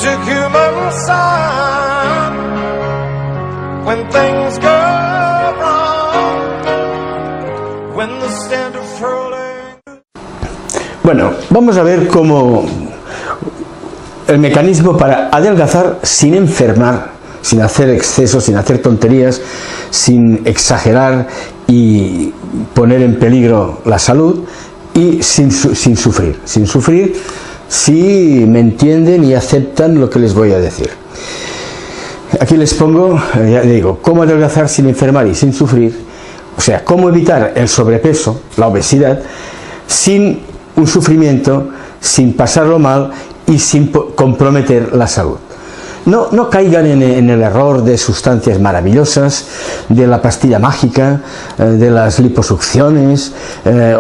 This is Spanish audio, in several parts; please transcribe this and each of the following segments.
It's a human sign when things go wrong, when the standard furling. Bueno, vamos a ver cómo el mecanismo para adelgazar sin enfermar, sin hacer excesos, sin hacer tonterías, sin exagerar y poner en peligro la salud, y sin sufrir si me entienden y aceptan lo que les voy a decir. Aquí les pongo, ya digo, cómo adelgazar sin enfermar y sin sufrir, o sea, cómo evitar el sobrepeso, la obesidad, sin un sufrimiento, sin pasarlo mal y sin comprometer la salud. No caigan en el error de sustancias maravillosas, de la pastilla mágica, de las liposucciones,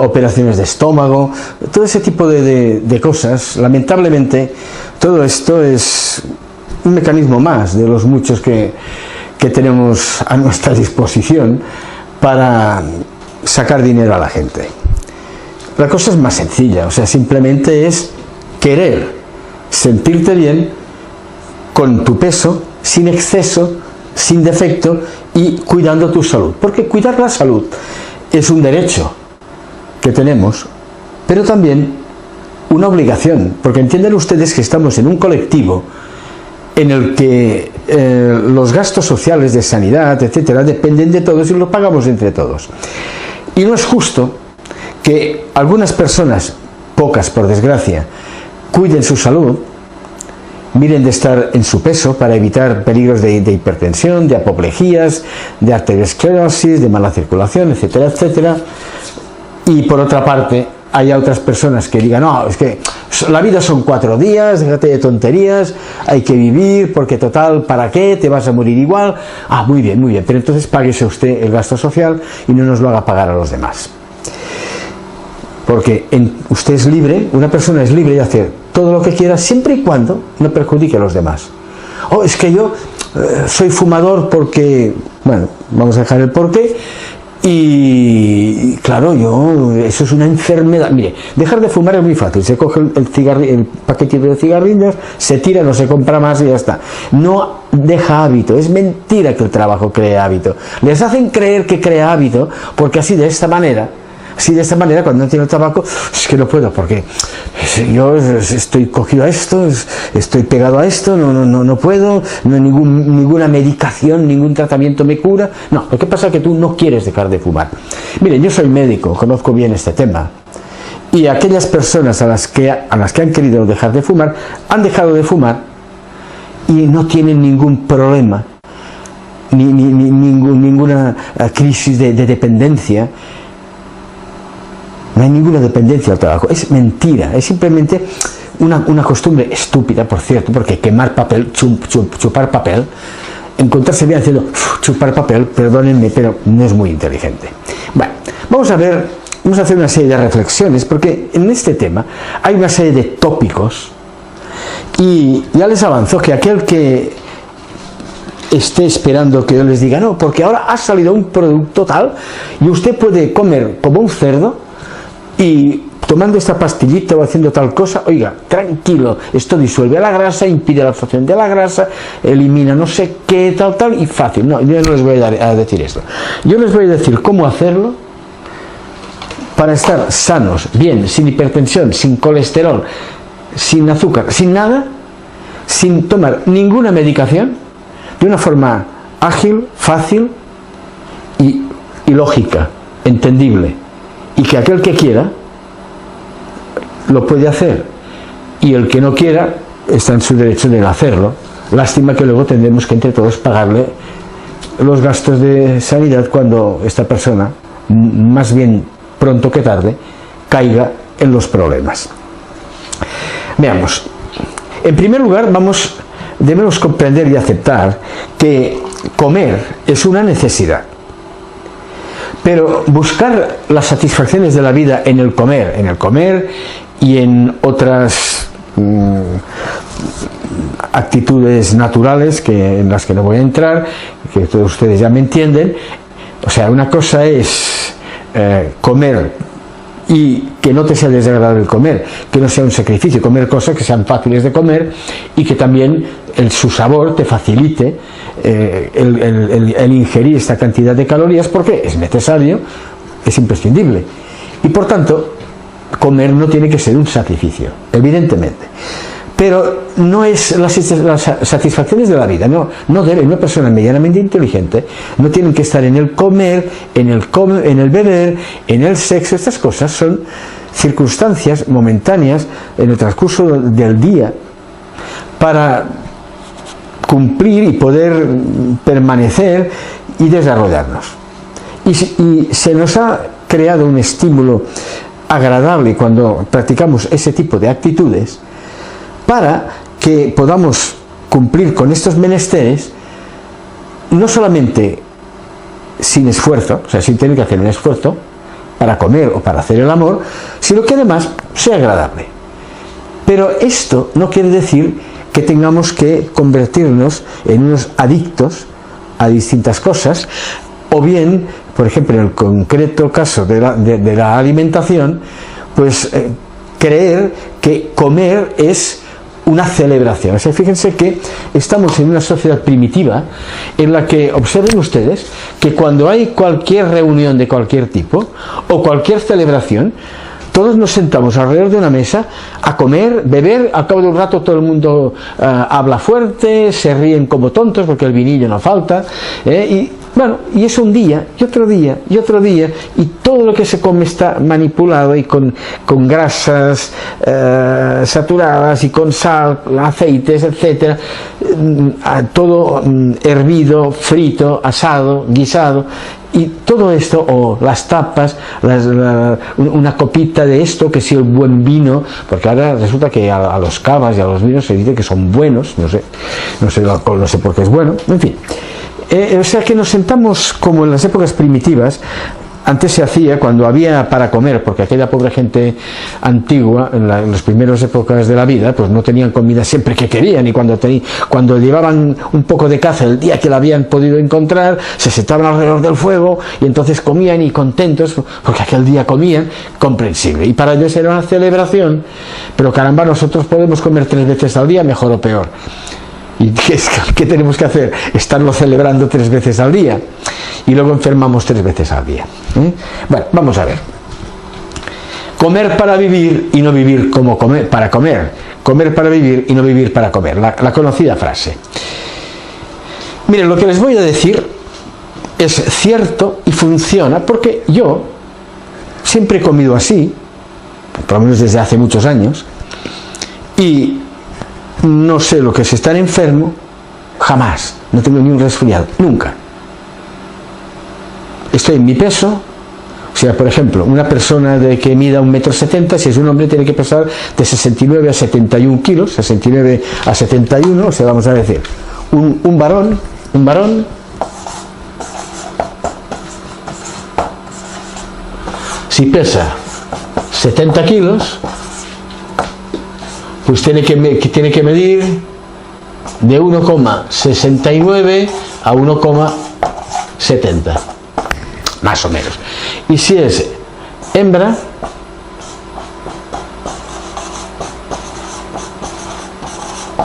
operaciones de estómago, todo ese tipo de cosas. Lamentablemente, todo esto es un mecanismo más de los muchos que tenemos a nuestra disposición para sacar dinero a la gente. La cosa es más sencilla, o sea, simplemente es querer sentirte bien con tu peso, sin exceso, sin defecto y cuidando tu salud. Porque cuidar la salud es un derecho que tenemos, pero también una obligación, porque entienden ustedes que estamos en un colectivo en el que los gastos sociales de sanidad, etcétera, dependen de todos y los pagamos entre todos. Y no es justo que algunas personas, pocas por desgracia, cuiden su salud, miren de estar en su peso para evitar peligros de hipertensión, de apoplejías, de arteriosclerosis, de mala circulación, etcétera, etcétera. Y por otra parte, hay otras personas que digan, no, es que la vida son 4 días, déjate de tonterías, hay que vivir, porque total, ¿para qué? Te vas a morir igual. Ah, muy bien, pero entonces páguese usted el gasto social y no nos lo haga pagar a los demás. Porque usted es libre, una persona es libre de hacer todo lo que quiera siempre y cuando no perjudique a los demás. Oh, es que yo soy fumador porque, bueno, vamos a dejar el porqué, y claro, eso es una enfermedad. Mire, dejar de fumar es muy fácil, se coge el paquetito de cigarrillos, se tira, no se compra más y ya está. No deja hábito, es mentira que el trabajo cree hábito. Les hacen creer que crea hábito porque así de esta manera, cuando no tiene el tabaco, es que no puedo, porque yo estoy cogido a esto, estoy pegado a esto, no puedo, no hay ninguna medicación, ningún tratamiento me cura. No, lo que pasa es que tú no quieres dejar de fumar. Miren, yo soy médico, conozco bien este tema, y aquellas personas a las que han querido dejar de fumar, han dejado de fumar y no tienen ningún problema, ninguna crisis de dependencia. No hay ninguna dependencia al trabajo, es mentira, es simplemente una costumbre estúpida, por cierto, porque quemar papel, chupar papel, encontrarse bien haciendo chupar papel, perdónenme, pero no es muy inteligente. Bueno, vamos a hacer una serie de reflexiones, porque en este tema hay una serie de tópicos, y ya les avanzo que aquel que esté esperando que yo les diga, no, porque ahora ha salido un producto tal, y usted puede comer como un cerdo, y tomando esta pastillita o haciendo tal cosa, oiga, tranquilo, esto disuelve la grasa, impide la absorción de la grasa, elimina no sé qué, tal, y fácil. No, yo no les voy a decir esto. Yo les voy a decir cómo hacerlo para estar sanos, bien, sin hipertensión, sin colesterol, sin azúcar, sin nada, sin tomar ninguna medicación, de una forma ágil, fácil y lógica, entendible. Y que aquel que quiera lo puede hacer, y el que no quiera está en su derecho de no hacerlo. Lástima que luego tendremos que entre todos pagarle los gastos de sanidad cuando esta persona, más bien pronto que tarde, caiga en los problemas. Veamos. En primer lugar, debemos comprender y aceptar que comer es una necesidad. Pero buscar las satisfacciones de la vida en el comer y en otras actitudes naturales en las que no voy a entrar, que todos ustedes ya me entienden. O sea, una cosa es comer y que no te sea desagradable comer, que no sea un sacrificio, comer cosas que sean fáciles de comer y que también su sabor te facilite el ingerir esta cantidad de calorías, porque es necesario, es imprescindible. Y por tanto, comer no tiene que ser un sacrificio, evidentemente. Pero no es las satisfacciones de la vida, no debe, una persona medianamente inteligente no tienen que estar en el comer, en el beber, en el sexo. Estas cosas son circunstancias momentáneas en el transcurso del día para cumplir y poder permanecer y desarrollarnos. Y se nos ha creado un estímulo agradable cuando practicamos ese tipo de actitudes, para que podamos cumplir con estos menesteres, no solamente sin esfuerzo, o sea, sin tener que hacer un esfuerzo para comer o para hacer el amor, sino que además sea agradable. Pero esto no quiere decir que tengamos que convertirnos en unos adictos a distintas cosas, o bien, por ejemplo, en el concreto caso de la alimentación, pues creer que comer es una celebración. O sea, fíjense que estamos en una sociedad primitiva en la que, observen ustedes, que cuando hay cualquier reunión de cualquier tipo o cualquier celebración, todos nos sentamos alrededor de una mesa a comer, beber. Al cabo de un rato todo el mundo habla fuerte, se ríen como tontos porque el vinillo no falta, y bueno, y es un día, y otro día, y otro día, y todo lo que se come está manipulado y con grasas saturadas y con sal, aceites, etcétera, todo hervido, frito, asado, guisado. Y todo esto, o las tapas, una copita de esto, que si el buen vino, porque ahora resulta que a los cavas y a los vinos se dice que son buenos, no sé el alcohol, no sé por qué es bueno, en fin. O sea que nos sentamos como en las épocas primitivas. Antes se hacía cuando había para comer, porque aquella pobre gente antigua, en las primeras épocas de la vida, pues no tenían comida siempre que querían, y cuando llevaban un poco de caza el día que la habían podido encontrar, se sentaban alrededor del fuego y entonces comían y contentos, porque aquel día comían, comprensible. Y para ellos era una celebración, pero caramba, nosotros podemos comer 3 veces al día, mejor o peor. ¿Y qué tenemos que hacer? Estarlo celebrando 3 veces al día. Y luego enfermamos 3 veces al día. Bueno, vamos a ver. Comer para vivir y no vivir como comer para comer. Comer para vivir y no vivir para comer. La conocida frase. Miren, lo que les voy a decir es cierto y funciona, porque yo siempre he comido así, por lo menos desde hace muchos años, y no sé lo que es estar enfermo, jamás. No tengo ni un resfriado, nunca. Estoy en mi peso. O sea, por ejemplo, una persona que mida 1,70 m, si es un hombre, tiene que pesar de 69 a 71 kilos, 69 a 71, o sea, vamos a decir, un varón, si pesa 70 kilos, pues tiene que medir de 1,69 a 1,70, más o menos. Y si es hembra,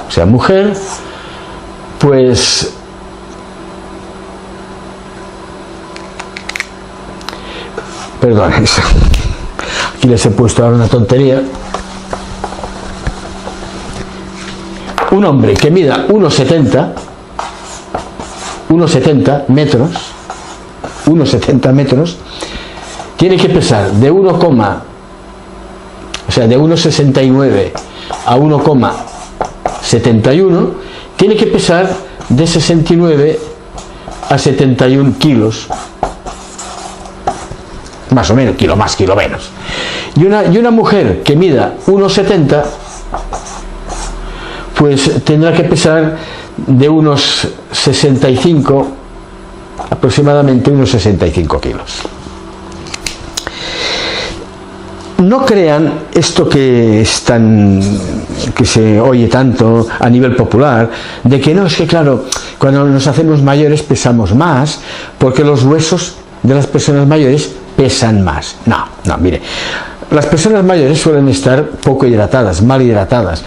o sea, mujer, pues perdón, aquí les he puesto ahora una tontería. Un hombre que mida 1,70 metros, tiene que pesar de 1,69 a 1,71, tiene que pesar de 69 a 71 kilos, más o menos, kilo más, kilo menos. Y una mujer que mida 1,70, pues tendrá que pesar de unos 65, aproximadamente unos 65 kilos. No crean esto que se oye tanto a nivel popular, de que no, es que claro, cuando nos hacemos mayores pesamos más, porque los huesos de las personas mayores pesan más. No, mire, Las personas mayores suelen estar poco hidratadas, mal hidratadas,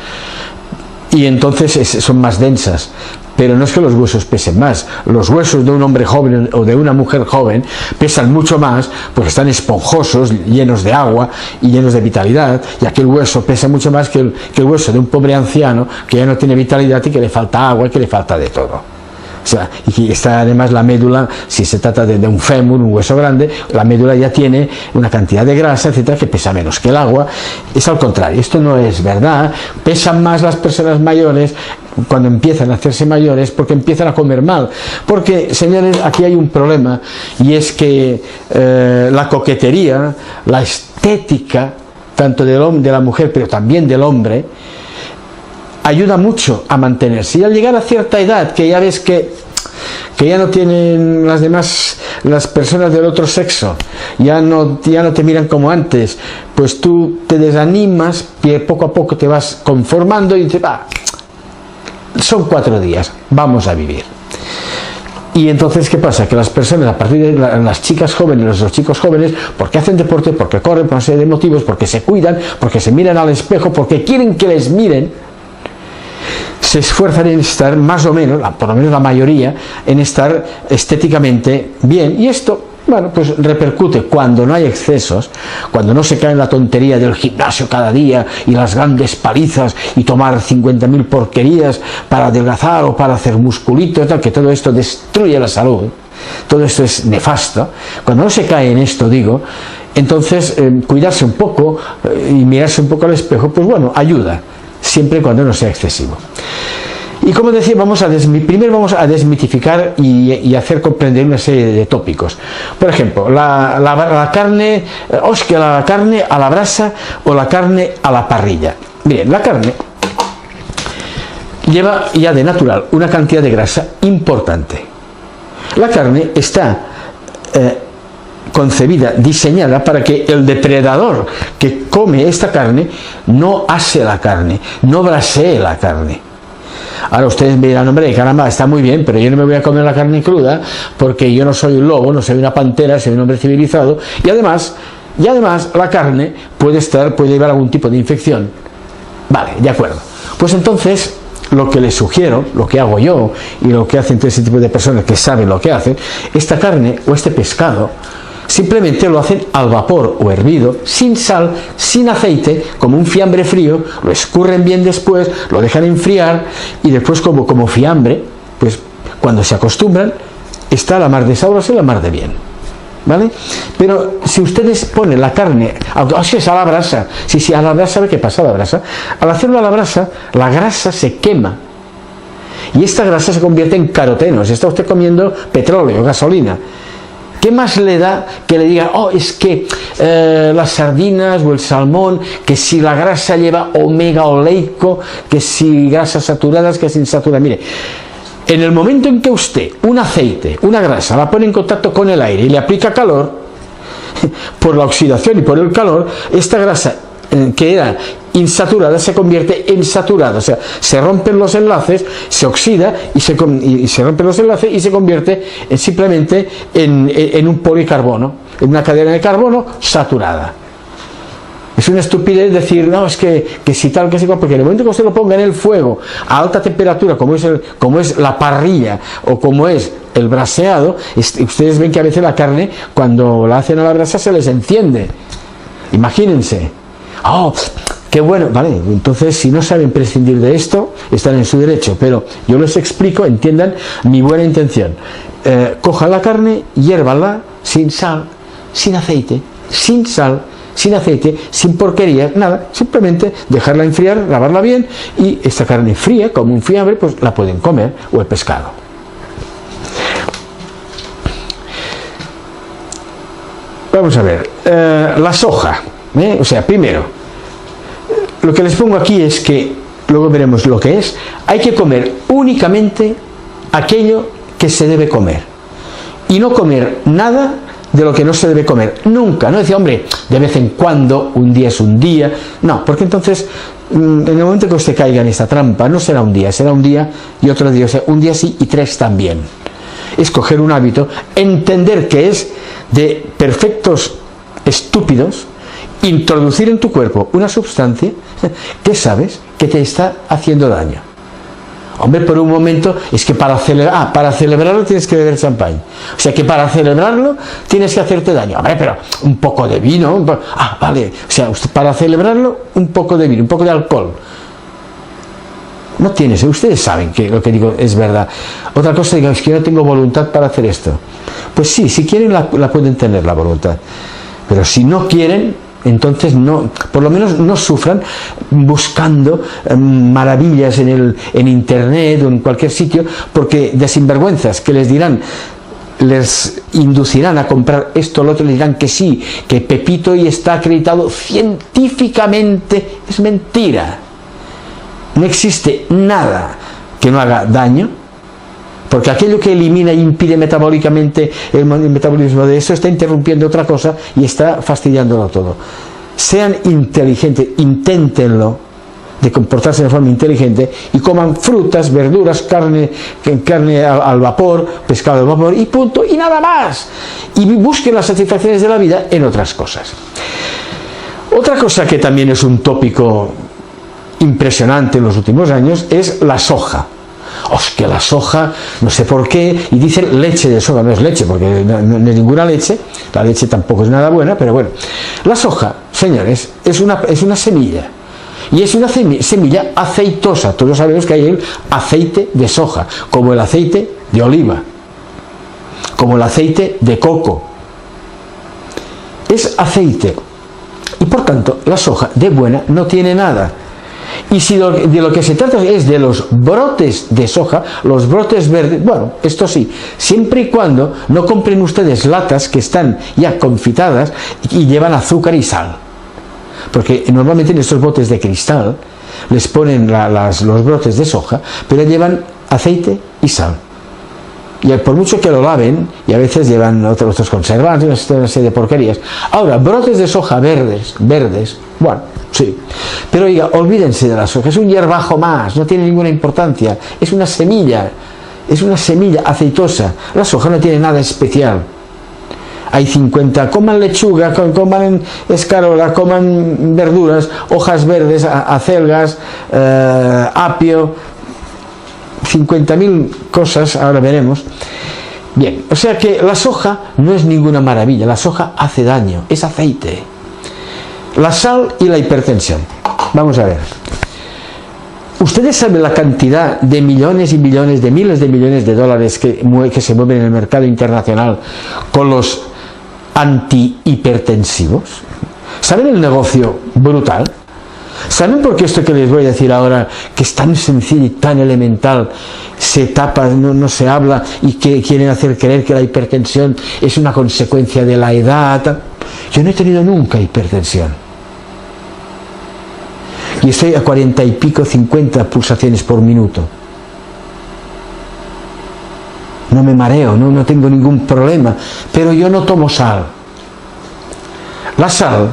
y entonces son más densas. Pero no es que los huesos pesen más. Los huesos de un hombre joven o de una mujer joven pesan mucho más porque están esponjosos, llenos de agua y llenos de vitalidad, y aquel hueso pesa mucho más que el hueso de un pobre anciano que ya no tiene vitalidad y que le falta agua y que le falta de todo. O sea, y está además la médula, si se trata de un fémur, un hueso grande, la médula ya tiene una cantidad de grasa, etcétera, que pesa menos que el agua. Es al contrario, esto no es verdad. Pesan más las personas mayores cuando empiezan a hacerse mayores porque empiezan a comer mal. Porque, señores, aquí hay un problema, y es que la coquetería, la estética, tanto de la mujer, pero también del hombre, ayuda mucho a mantenerse. Y al llegar a cierta edad, que ya ves que ya no tienen las personas del otro sexo, ya no te miran como antes, pues tú te desanimas y poco a poco te vas conformando y dices, va, son 4 días, vamos a vivir. Y entonces, ¿qué pasa? Que las personas, a partir de las chicas jóvenes, los chicos jóvenes, porque hacen deporte, porque corren por una serie de motivos, porque se cuidan, porque se miran al espejo, porque quieren que les miren, se esfuerzan en estar más o menos, por lo menos la mayoría, en estar estéticamente bien. Y esto, bueno, pues repercute cuando no hay excesos, cuando no se cae en la tontería del gimnasio cada día y las grandes palizas y tomar 50.000 porquerías para adelgazar o para hacer musculito, tal, que todo esto destruye la salud. Todo esto es nefasto. Cuando no se cae en esto, digo, entonces cuidarse un poco y mirarse un poco al espejo, pues bueno, ayuda, siempre y cuando no sea excesivo. Y como decía, primero vamos a desmitificar y hacer comprender una serie de tópicos. Por ejemplo, la carne, la carne a la brasa o la carne a la parrilla. Bien, la carne lleva ya de natural una cantidad de grasa importante. La carne está concebida, diseñada para que el depredador que come esta carne no ase la carne, no brasee la carne. Ahora ustedes me dirán, hombre, caramba, está muy bien, pero yo no me voy a comer la carne cruda porque yo no soy un lobo, no soy una pantera, soy un hombre civilizado, y además la carne puede llevar algún tipo de infección. Vale, de acuerdo. Pues entonces, lo que les sugiero, lo que hago yo y lo que hacen todo ese tipo de personas que saben lo que hacen, esta carne o este pescado simplemente lo hacen al vapor o hervido, sin sal, sin aceite, como un fiambre frío, lo escurren bien después, lo dejan enfriar y después como fiambre, pues cuando se acostumbran, está la mar de sabroso y la mar de bien. ¿Vale? Pero si ustedes ponen la carne, si es a la brasa, sí, a la brasa, ¿sabe qué pasa a la brasa? Al hacerlo a la brasa, la grasa se quema y esta grasa se convierte en carotenos. Está usted comiendo petróleo, gasolina. ¿Qué más le da que le diga, es que las sardinas o el salmón, que si la grasa lleva omega oleico, que si grasas saturadas, que sin insaturadas? Mire, en el momento en que usted un aceite, una grasa, la pone en contacto con el aire y le aplica calor, por la oxidación y por el calor, esta grasa que era insaturada se convierte en saturada, o sea, se rompen los enlaces, se oxida y se rompen los enlaces y se convierte simplemente en un policarbono, en una cadena de carbono saturada. Es una estupidez decir, no, es que si tal, que si cual, porque en el momento que usted lo ponga en el fuego a alta temperatura, como es la parrilla o como es el braseado, ustedes ven que a veces la carne, cuando la hacen a la brasa, se les enciende. Imagínense. Qué bueno, vale, entonces si no saben prescindir de esto, están en su derecho, pero yo les explico, entiendan mi buena intención. Cojan la carne, hiérvanla sin sal, sin aceite, sin sal, sin aceite, sin porquerías, nada, simplemente dejarla enfriar, lavarla bien, y esta carne fría, como un fiambre, pues la pueden comer, o el pescado. Vamos a ver, la soja, o sea, primero, lo que les pongo aquí es que, luego veremos lo que es, hay que comer únicamente aquello que se debe comer, y no comer nada de lo que no se debe comer, nunca. No decía, hombre, de vez en cuando, un día es un día, no, porque entonces, en el momento que usted caiga en esta trampa, no será un día y otro día, o sea, un día sí y 3 también. Es coger un hábito, entender que es de perfectos estúpidos introducir en tu cuerpo una sustancia que sabes que te está haciendo daño. Hombre, por un momento, es que para celebrarlo tienes que beber champán. O sea que para celebrarlo tienes que hacerte daño. Hombre, pero un poco de vino. Vale. O sea, para celebrarlo, un poco de vino, un poco de alcohol. No tienes, ustedes saben que lo que digo es verdad. Otra cosa, digo, es que no tengo voluntad para hacer esto. Pues sí, si quieren la pueden tener la voluntad. Pero si no quieren, entonces no, por lo menos no sufran buscando maravillas en internet o en cualquier sitio, porque de sinvergüenzas que les dirán, les inducirán a comprar esto o lo otro, les dirán que sí, que Pepito y está acreditado científicamente. Es mentira. No existe nada que no haga daño, porque aquello que elimina e impide metabólicamente el metabolismo de eso está interrumpiendo otra cosa y está fastidiándolo todo. Sean inteligentes, inténtenlo, de comportarse de forma inteligente, y coman frutas, verduras, carne al vapor, pescado al vapor y punto, y nada más. Y busquen las satisfacciones de la vida en otras cosas. Otra cosa que también es un tópico impresionante en los últimos años es la soja. Que la soja, no sé por qué, y dicen leche de soja. No es leche, porque no es ninguna leche, la leche tampoco es nada buena, pero bueno. La soja, señores, es una semilla, y es una semilla aceitosa. Todos sabemos que hay el aceite de soja, como el aceite de oliva, como el aceite de coco. Es aceite, y por tanto la soja de buena no tiene nada. Y si de lo que se trata es de los brotes de soja, los brotes verdes, bueno, esto sí, siempre y cuando no compren ustedes latas que están ya confitadas y llevan azúcar y sal. Porque normalmente en estos botes de cristal les ponen los brotes de soja, pero llevan aceite y sal. Y por mucho que lo laven, y a veces llevan otros conservantes, una serie de porquerías. Ahora, brotes de soja verdes, bueno, sí. Pero oiga, olvídense de la soja, es un hierbajo más, no tiene ninguna importancia. Es una semilla aceitosa. La soja no tiene nada especial. Hay 50, coman lechuga, coman escarola, coman verduras, hojas verdes, acelgas, apio, 50.000 cosas, ahora veremos. Bien, o sea que la soja no es ninguna maravilla, la soja hace daño, es aceite. La sal y la hipertensión. Vamos a ver. ¿Ustedes saben la cantidad de millones y millones, de miles de millones de dólares que se mueven en el mercado internacional con los antihipertensivos? ¿Saben el negocio brutal? ¿Saben por qué esto que les voy a decir ahora, que es tan sencillo y tan elemental, se tapa, no se habla, y que quieren hacer creer que la hipertensión es una consecuencia de la edad? Yo no he tenido nunca hipertensión. Y estoy a 40 y pico, 50 pulsaciones por minuto. No me mareo, no tengo ningún problema, pero yo no tomo sal. La sal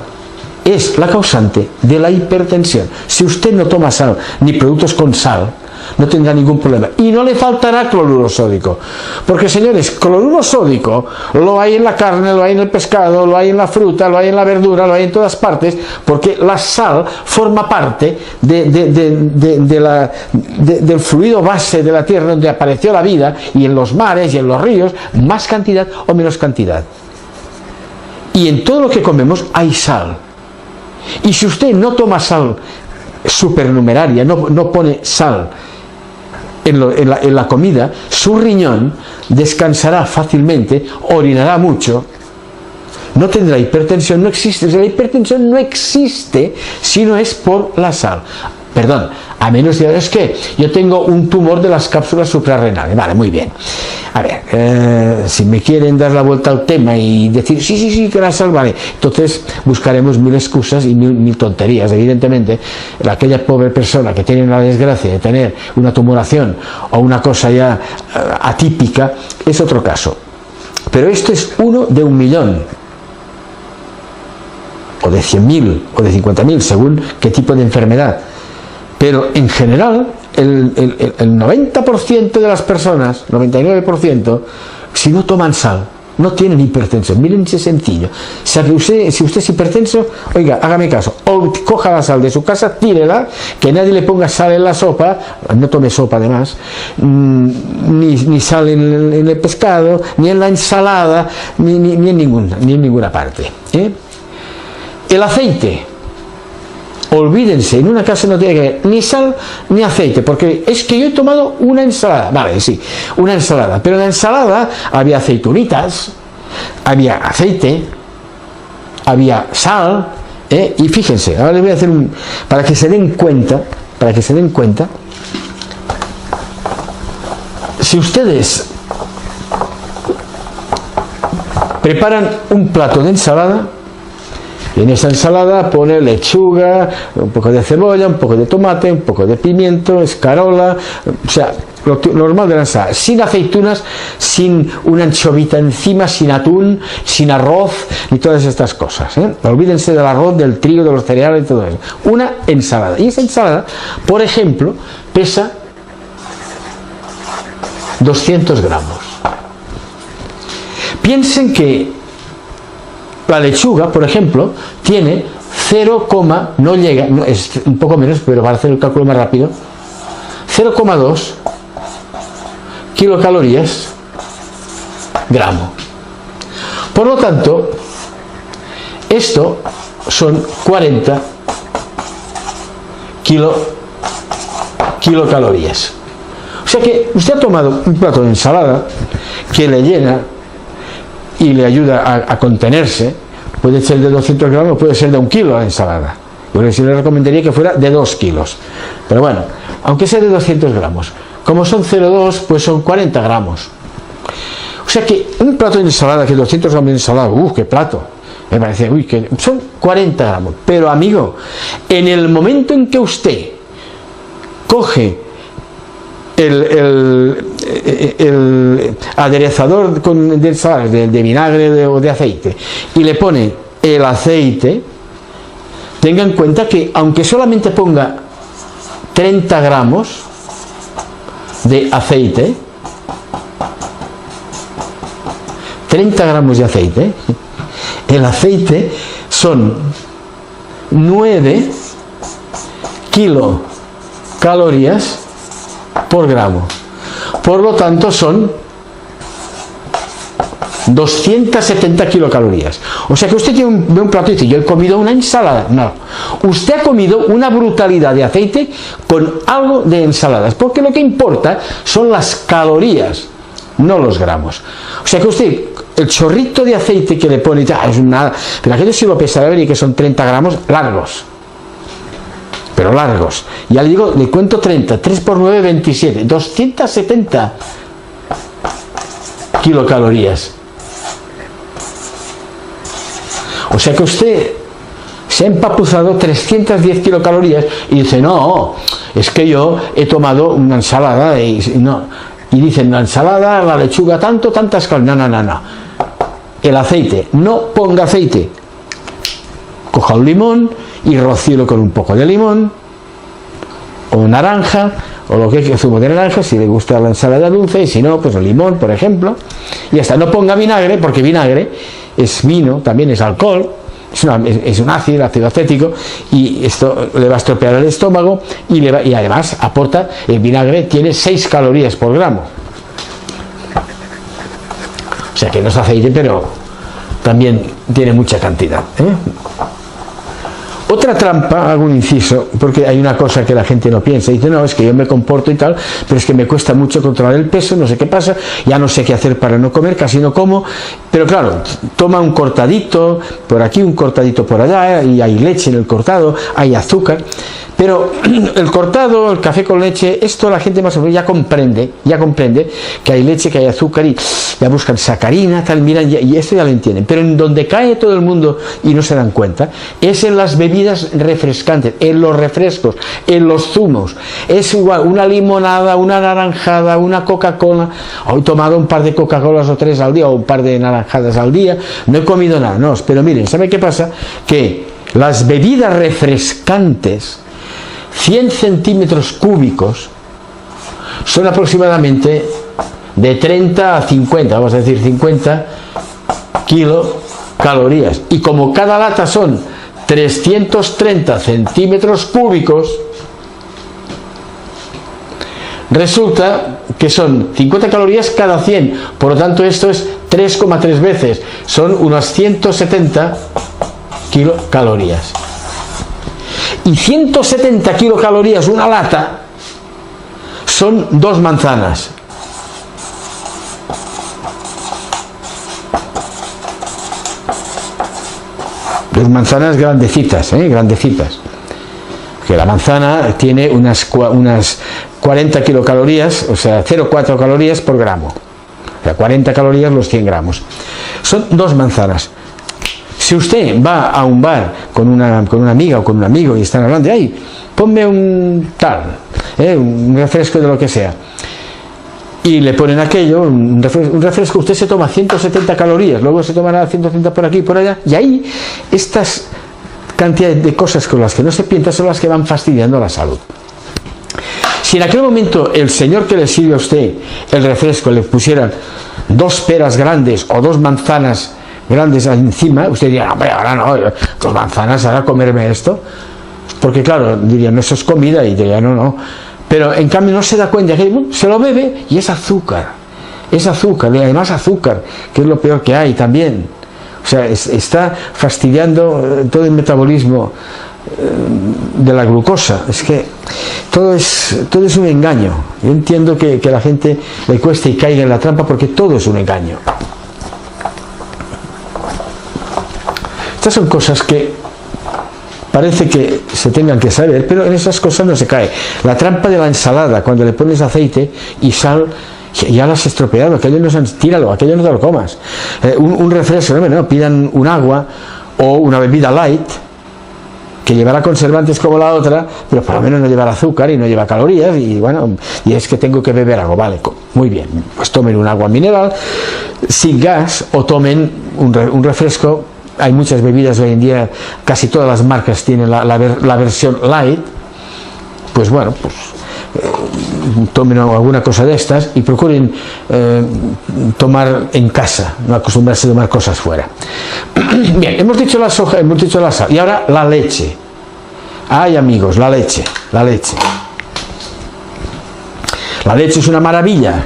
es la causante de la hipertensión. Si usted no toma sal ni productos con sal, no tendrá ningún problema. Y no le faltará cloruro sódico. Porque, señores, cloruro sódico lo hay en la carne, lo hay en el pescado, lo hay en la fruta, lo hay en la verdura, lo hay en todas partes, porque la sal forma parte del fluido base de la tierra donde apareció la vida, y en los mares y en los ríos, más cantidad o menos cantidad. Y en todo lo que comemos hay sal. Y si usted no toma sal supernumeraria, no pone sal en la comida, su riñón descansará fácilmente, orinará mucho, no tendrá hipertensión, no existe. O sea, la hipertensión no existe si no es por la sal. Perdón, a menos de es que yo tengo un tumor de las cápsulas suprarrenales. Vale, muy bien. A ver, si me quieren dar la vuelta al tema y decir sí, que la sal, vale, entonces buscaremos mil excusas y mil tonterías. Evidentemente, aquella pobre persona que tiene la desgracia de tener una tumoración o una cosa ya atípica es otro caso. Pero esto es uno de 1.000.000. O de 100.000, o de 50.000, según qué tipo de enfermedad. Pero en general, el 90% de las personas, 99%, si no toman sal, no tienen hipertensión. Miren ese sencillo. Si usted es hipertenso, oiga, hágame caso, o coja la sal de su casa, tírela, que nadie le ponga sal en la sopa, no tome sopa además, ni sal en el pescado, ni en la ensalada, ni en ninguna parte. El aceite, olvídense, en una casa no tiene que haber ni sal ni aceite, porque es que yo he tomado una ensalada, vale, sí, una ensalada, pero en la ensalada había aceitunitas, había aceite, había sal, y fíjense, ahora les voy a hacer para que se den cuenta, si ustedes preparan un plato de ensalada, y en esa ensalada pone lechuga, un poco de cebolla, un poco de tomate, un poco de pimiento, escarola, o sea, lo normal de la ensalada, sin aceitunas, sin una anchovita encima, sin atún, sin arroz, ni todas estas cosas. Olvídense del arroz, del trigo, de los cereales y todo eso. Una ensalada. Y esa ensalada, por ejemplo, pesa 200 gramos. Piensen que la lechuga, por ejemplo, tiene 0, no llega, no, es un poco menos, pero para hacer el cálculo más rápido, 0,2 kilocalorías gramo. Por lo tanto, esto son 40 kilocalorías. O sea que usted ha tomado un plato de ensalada que le llena y le ayuda a contenerse. Puede ser de 200 gramos, puede ser de 1 kilo la ensalada. Yo le recomendaría que fuera de 2 kilos. Pero bueno, aunque sea de 200 gramos, como son 0,2, pues son 40 gramos. O sea que un plato de ensalada, que 200 gramos de ensalada, qué plato. Me parece, que son 40 gramos. Pero amigo, en el momento en que usted coge el aderezador de ensalada, de vinagre o de aceite, y le pone el aceite, tenga en cuenta que aunque solamente ponga 30 gramos de aceite, 30 gramos de aceite, el aceite son 9 kilocalorías por gramo. Por lo tanto son 270 kilocalorías. O sea que usted tiene un plato y dice, yo he comido una ensalada. No, usted ha comido una brutalidad de aceite con algo de ensaladas, porque lo que importa son las calorías, no los gramos. O sea que usted, el chorrito de aceite que le pone, es nada, pero aquello sí lo pesa, y que son 30 gramos largos, pero largos. Ya le digo, le cuento 30, 3 por 9, 27, 270 kilocalorías. O sea que usted se ha empapuzado 310 kilocalorías y dice, no, es que yo he tomado una ensalada y dicen, la ensalada, la lechuga, tantas calorías. No. El aceite, no ponga aceite. Coja un limón y rocíelo con un poco de limón o naranja, o lo que es zumo de naranja, si le gusta la ensalada dulce, y si no, pues el limón, por ejemplo, y hasta no ponga vinagre, porque vinagre es vino, también es alcohol, es un ácido acético, y esto le va a estropear el estómago, y además aporta, el vinagre tiene 6 calorías por gramo. O sea que no es aceite, pero también tiene mucha cantidad. Otra trampa, hago un inciso, porque hay una cosa que la gente no piensa, dice, no, es que yo me comporto y tal, pero es que me cuesta mucho controlar el peso, no sé qué pasa, ya no sé qué hacer para no comer, casi no como, pero claro, toma un cortadito por aquí, un cortadito por allá, y hay leche en el cortado, hay azúcar, pero el cortado, el café con leche, esto la gente más o menos ya comprende que hay leche, que hay azúcar, y ya buscan sacarina, tal, miran, y esto ya lo entienden. Pero en donde cae todo el mundo y no se dan cuenta es en las bebidas refrescantes, en los refrescos, en los zumos. Es igual, una limonada, una naranjada, una Coca-Cola. Hoy he tomado un par de Coca-Colas o 3 al día, o un par de naranjadas al día, no he comido nada, no, pero miren, ¿sabe qué pasa? Que las bebidas refrescantes, 100 centímetros cúbicos, son aproximadamente de 30 a 50, vamos a decir 50 kilocalorías. Y como cada lata son 330 centímetros cúbicos, resulta que son 50 calorías cada 100, por lo tanto esto es 3,3 veces, son unas 170 kilocalorías. Y 170 kilocalorías una lata son 2 manzanas. Dos manzanas grandecitas, grandecitas. Que la manzana tiene unas 40 kilocalorías, o sea, 0,4 calorías por gramo. O sea, 40 calorías los 100 gramos. Son 2 manzanas. Si usted va a un bar con una amiga o con un amigo y están hablando, ay, ponme un tal, un refresco de lo que sea, y le ponen aquello, un refresco, usted se toma 170 calorías, luego se tomará 170 por aquí y por allá, y ahí estas cantidades de cosas con las que no se piensa son las que van fastidiando la salud. Si en aquel momento el señor que le sirve a usted el refresco le pusiera 2 peras grandes o 2 manzanas grandes encima, usted diría, hombre, ahora no, 2 manzanas, ahora comerme esto, porque claro, diría, no, eso es comida, y diría, no, pero en cambio no se da cuenta que se lo bebe y es azúcar, y además azúcar, que es lo peor que hay también. O sea, está fastidiando todo el metabolismo de la glucosa. Es que todo es un engaño. Yo entiendo que la gente le cueste y caiga en la trampa, porque todo es un engaño. Estas son cosas que parece que se tengan que saber, pero en esas cosas no se cae. La trampa de la ensalada, cuando le pones aceite y sal, ya lo has estropeado, aquello no es, tíralo, aquello no te lo comas. Un refresco, no, pidan un agua o una bebida light, que llevará conservantes como la otra, pero por lo menos no llevará azúcar y no lleva calorías, y bueno, y es que tengo que beber algo, vale, muy bien, pues tomen un agua mineral sin gas, o tomen un refresco. Hay muchas bebidas hoy en día, casi todas las marcas tienen la versión light, pues bueno, pues tomen alguna cosa de estas y procuren tomar en casa, no acostumbrarse a tomar cosas fuera. Bien, hemos dicho la soja, hemos dicho la sal, y ahora la leche. Ay, amigos, la leche. La leche es una maravilla,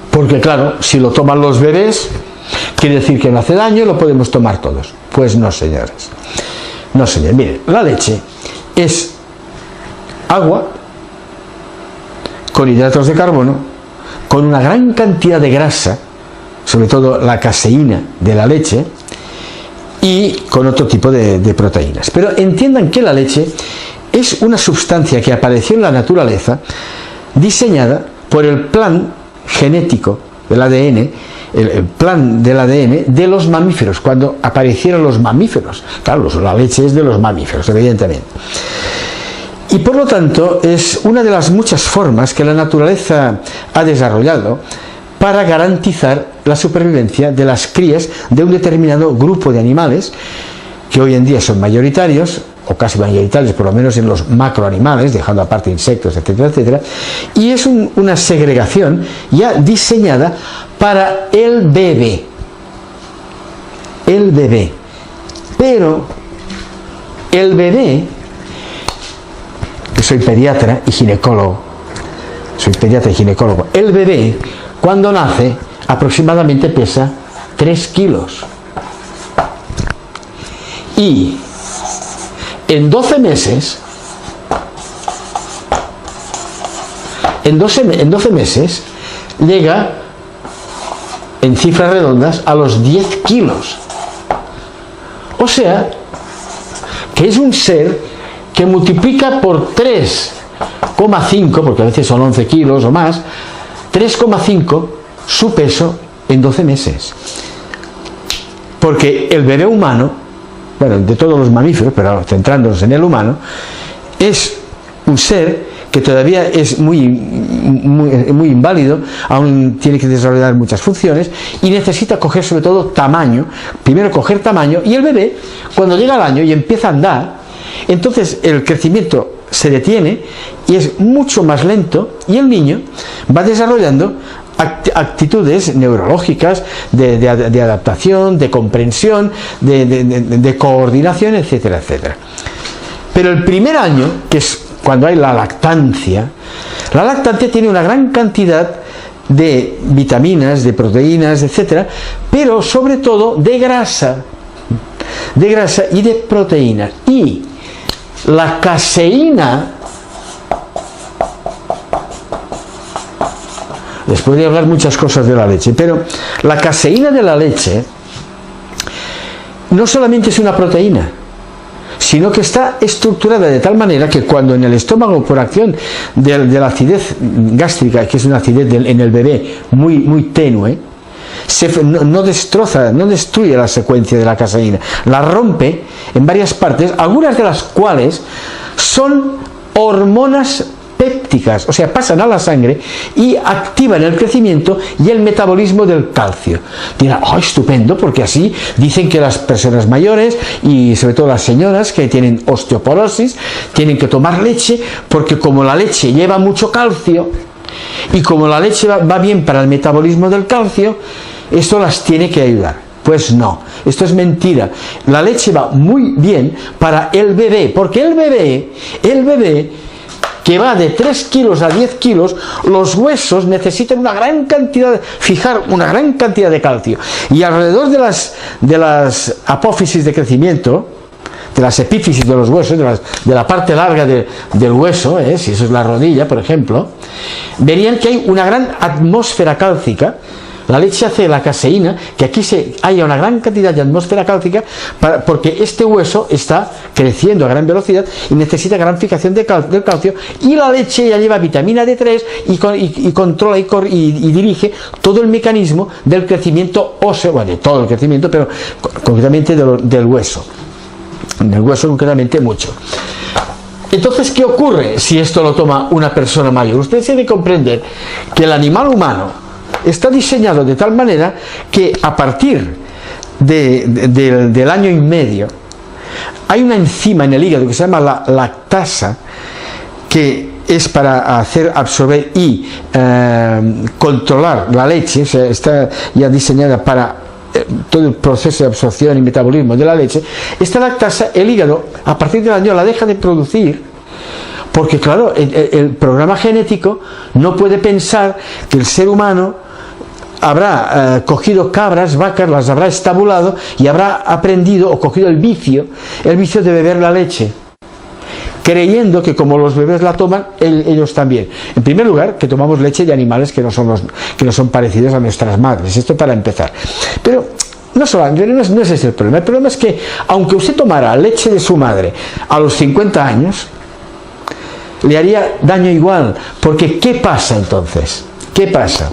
porque claro, si lo toman los bebés, quiere decir que no hace daño y lo podemos tomar todos. Pues no, señores. No, señores. Miren, la leche es agua con hidratos de carbono, con una gran cantidad de grasa, sobre todo la caseína de la leche, y con otro tipo de proteínas. Pero entiendan que la leche es una sustancia que apareció en la naturaleza, diseñada por el plan genético del ADN, el plan del ADN de los mamíferos, cuando aparecieron los mamíferos. Claro, la leche es de los mamíferos, evidentemente. Y por lo tanto es una de las muchas formas que la naturaleza ha desarrollado para garantizar la supervivencia de las crías de un determinado grupo de animales, que hoy en día son mayoritarios, o casi mayoritarios, por lo menos en los macroanimales, dejando aparte insectos, etcétera, etcétera, y es una segregación ya diseñada para el bebé. El bebé. Pero el bebé, que soy pediatra y ginecólogo, el bebé, cuando nace, aproximadamente pesa 3 kilos. Y en 12 meses, llega, en cifras redondas, a los 10 kilos. O sea, que es un ser que multiplica por 3,5, porque a veces son 11 kilos o más, 3,5 su peso en 12 meses. Porque el bebé humano, bueno, de todos los mamíferos, pero centrándonos en el humano, es un ser que todavía es muy inválido, aún tiene que desarrollar muchas funciones y necesita coger sobre todo tamaño, primero coger tamaño, y el bebé, cuando llega al año y empieza a andar, entonces el crecimiento se detiene y es mucho más lento, y el niño va desarrollando actitudes neurológicas de adaptación, de comprensión, de coordinación, etcétera, etcétera. Pero el primer año, que es cuando hay la lactancia tiene una gran cantidad de vitaminas, de proteínas, etcétera, pero sobre todo de grasa y de proteínas. Y la caseína, les podría hablar muchas cosas de la leche, pero la caseína de la leche no solamente es una proteína, sino que está estructurada de tal manera que cuando en el estómago, por acción de la acidez gástrica, que es una acidez en el bebé muy tenue, no destruye la secuencia de la caseína, la rompe en varias partes, algunas de las cuales son hormonas pépticas, o sea, pasan a la sangre y activan el crecimiento y el metabolismo del calcio. Dirán, oh, estupendo, porque así dicen que las personas mayores y sobre todo las señoras que tienen osteoporosis tienen que tomar leche, porque como la leche lleva mucho calcio y como la leche va bien para el metabolismo del calcio, esto las tiene que ayudar. Pues no, esto es mentira. La leche va muy bien para el bebé, porque el bebé que va de 3 kilos a 10 kilos, los huesos necesitan fijar una gran cantidad de calcio. Y alrededor de las apófisis de crecimiento, de las epífisis de los huesos, de la parte larga del hueso, si eso es la rodilla, por ejemplo, verían que hay una gran atmósfera cálcica. La leche hace la caseína que aquí haya una gran cantidad de atmósfera cálcica porque este hueso está creciendo a gran velocidad y necesita gran fijación del calcio, y la leche ya lleva vitamina D3 y controla y dirige todo el mecanismo del crecimiento óseo, bueno, de todo el crecimiento, pero concretamente del hueso. En el hueso concretamente mucho. Entonces, ¿qué ocurre si esto lo toma una persona mayor? Usted tiene que comprender que el animal humano está diseñado de tal manera que a partir del año y medio hay una enzima en el hígado que se llama la lactasa, que es para hacer absorber y controlar la leche, o sea, está ya diseñada para todo el proceso de absorción y metabolismo de la leche. Esta lactasa, el hígado a partir del año la deja de producir, porque claro, el programa genético no puede pensar que el ser humano habrá cogido cabras, vacas, las habrá estabulado y habrá aprendido o cogido el vicio de beber la leche, creyendo que como los bebés la toman, ellos también. En primer lugar, que tomamos leche de animales que no son parecidos a nuestras madres. Esto para empezar. Pero no es ese el problema. El problema es que aunque usted tomara leche de su madre a los 50 años, le haría daño igual. Porque ¿qué pasa entonces? ¿Qué pasa?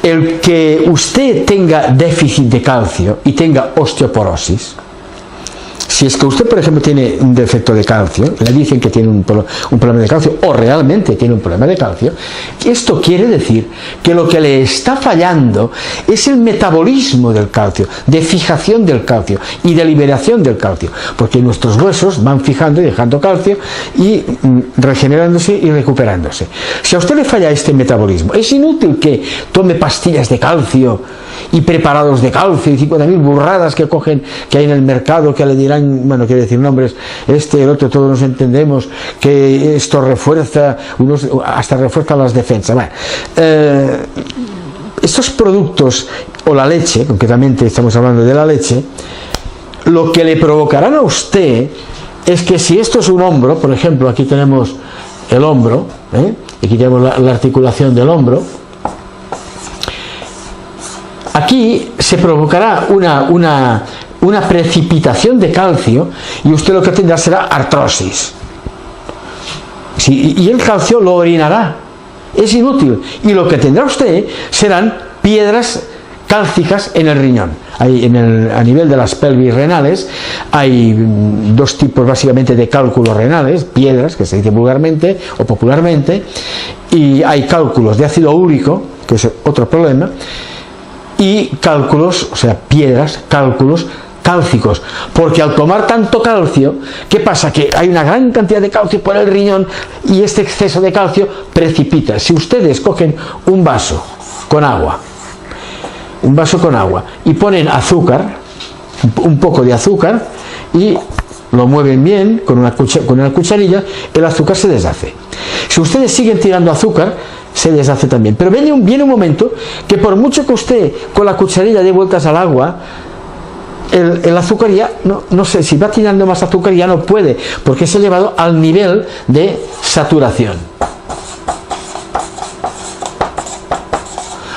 El que usted tenga déficit de calcio y tenga osteoporosis, si es que usted, por ejemplo, tiene un defecto de calcio, le dicen que tiene un problema de calcio, o realmente tiene un problema de calcio, esto quiere decir que lo que le está fallando es el metabolismo del calcio, de fijación del calcio y de liberación del calcio, porque nuestros huesos van fijando y dejando calcio y regenerándose y recuperándose. Si a usted le falla este metabolismo, es inútil que tome pastillas de calcio y preparados de calcio y 50.000 burradas que hay en el mercado, que le dirán, bueno, quiero decir nombres, el otro, todos nos entendemos, que esto refuerza, hasta refuerza las defensas. Bueno, estos productos, o la leche, concretamente estamos hablando de la leche, lo que le provocarán a usted es que si esto es un hombro, por ejemplo, aquí tenemos el hombro, aquí tenemos la articulación del hombro, aquí se provocará una precipitación de calcio y usted lo que tendrá será artrosis. Sí, y el calcio lo orinará. Es inútil. Y lo que tendrá usted serán piedras cálcicas en el riñón. A nivel de las pelvis renales hay dos tipos básicamente de cálculos renales, piedras, que se dice vulgarmente o popularmente, y hay cálculos de ácido úrico, que es otro problema, y cálculos, o sea, piedras, cálculos cálcicos, porque al tomar tanto calcio, ¿qué pasa? Que hay una gran cantidad de calcio por el riñón y este exceso de calcio precipita. Si ustedes cogen un vaso con agua y ponen azúcar, un poco de azúcar, y lo mueven bien con una cucharilla, el azúcar se deshace. Si ustedes siguen tirando azúcar, se deshace también. Pero viene un momento que por mucho que usted con la cucharilla dé vueltas al agua, el azúcar ya, no sé, si va tirando más azúcar ya no puede, porque es elevado al nivel de saturación.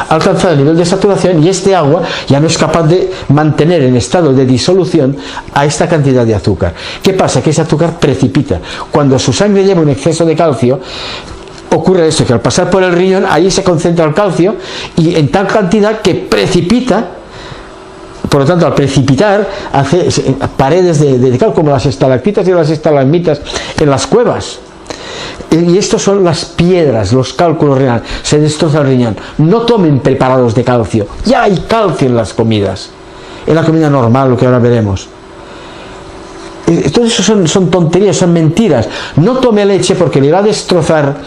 Ha alcanzado el nivel de saturación y este agua ya no es capaz de mantener en estado de disolución a esta cantidad de azúcar. ¿Qué pasa? Que ese azúcar precipita. Cuando su sangre lleva un exceso de calcio, ocurre esto, que al pasar por el riñón, ahí se concentra el calcio y en tal cantidad que precipita. Por lo tanto, al precipitar, hace paredes de calcio, como las estalactitas y las estalagmitas en las cuevas. Y estos son las piedras, los cálculos renales. Se destroza el riñón. No tomen preparados de calcio. Ya hay calcio en las comidas. En la comida normal, lo que ahora veremos. Todo eso son tonterías, son mentiras. No tome leche porque le va a destrozar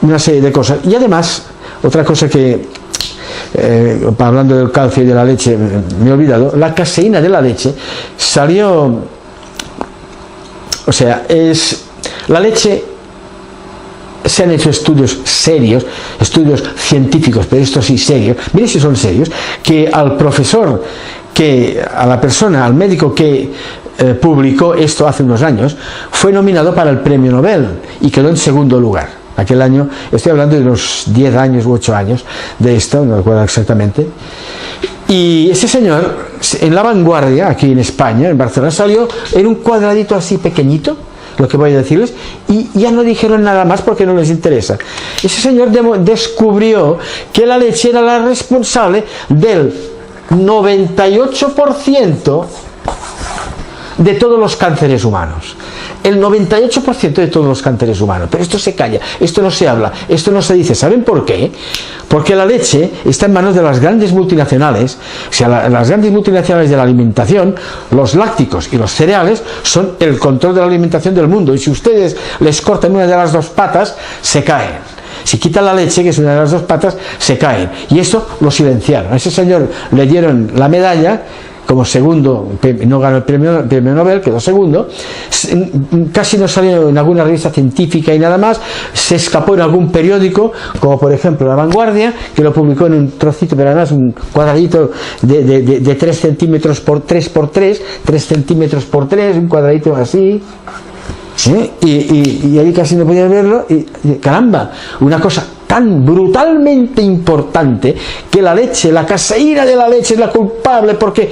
una serie de cosas. Y además, otra cosa que, hablando del calcio y de la leche, me he olvidado, la caseína de la leche salió, o sea, la leche, se han hecho estudios serios, estudios científicos, pero estos sí serios, mire si son serios, que al profesor, al médico que publicó esto hace unos años, fue nominado para el premio Nobel y quedó en segundo lugar. Aquel año, estoy hablando de unos 10 años u 8 años de esto, no recuerdo exactamente. Y ese señor, en La Vanguardia, aquí en España, en Barcelona, salió en un cuadradito así pequeñito, lo que voy a decirles, y ya no dijeron nada más porque no les interesa. Ese señor descubrió que la leche era la responsable del 98% de todos los cánceres humanos. El 98% de todos los cánceres humanos. Pero esto se calla, esto no se habla, esto no se dice. ¿Saben por qué? Porque la leche está en manos de las grandes multinacionales. O sea, las grandes multinacionales de la alimentación, los lácticos y los cereales, son el control de la alimentación del mundo. Y si ustedes les cortan una de las dos patas, se caen. Si quitan la leche, que es una de las dos patas, se caen. Y esto lo silenciaron. A ese señor le dieron la medalla como segundo, no ganó el premio Nobel, quedó segundo, casi no salió en alguna revista científica y nada más, se escapó en algún periódico, como por ejemplo La Vanguardia, que lo publicó en un trocito, pero además un cuadradito de 3 centímetros por 3 por 3, 3 centímetros por 3, un cuadradito así, ¿sí? Y ahí casi no podía verlo, y caramba, una cosa tan brutalmente importante, que la leche, la caseína de la leche es la culpable porque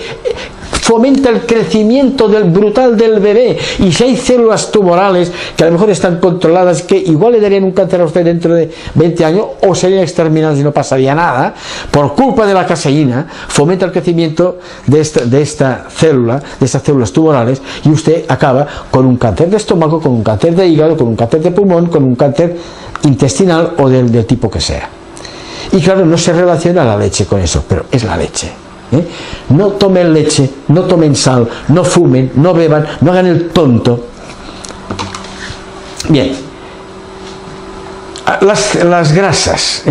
fomenta el crecimiento brutal del bebé, y si hay células tumorales que a lo mejor están controladas, que igual le darían un cáncer a usted dentro de 20 años o serían exterminadas y no pasaría nada, por culpa de la caseína fomenta el crecimiento de estas células tumorales, y usted acaba con un cáncer de estómago, con un cáncer de hígado, con un cáncer de pulmón, con un cáncer intestinal o del tipo que sea. Y claro, no se relaciona la leche con eso, pero es la leche. No tomen leche, no tomen sal, no fumen, no beban, no hagan el tonto. Bien, las grasas,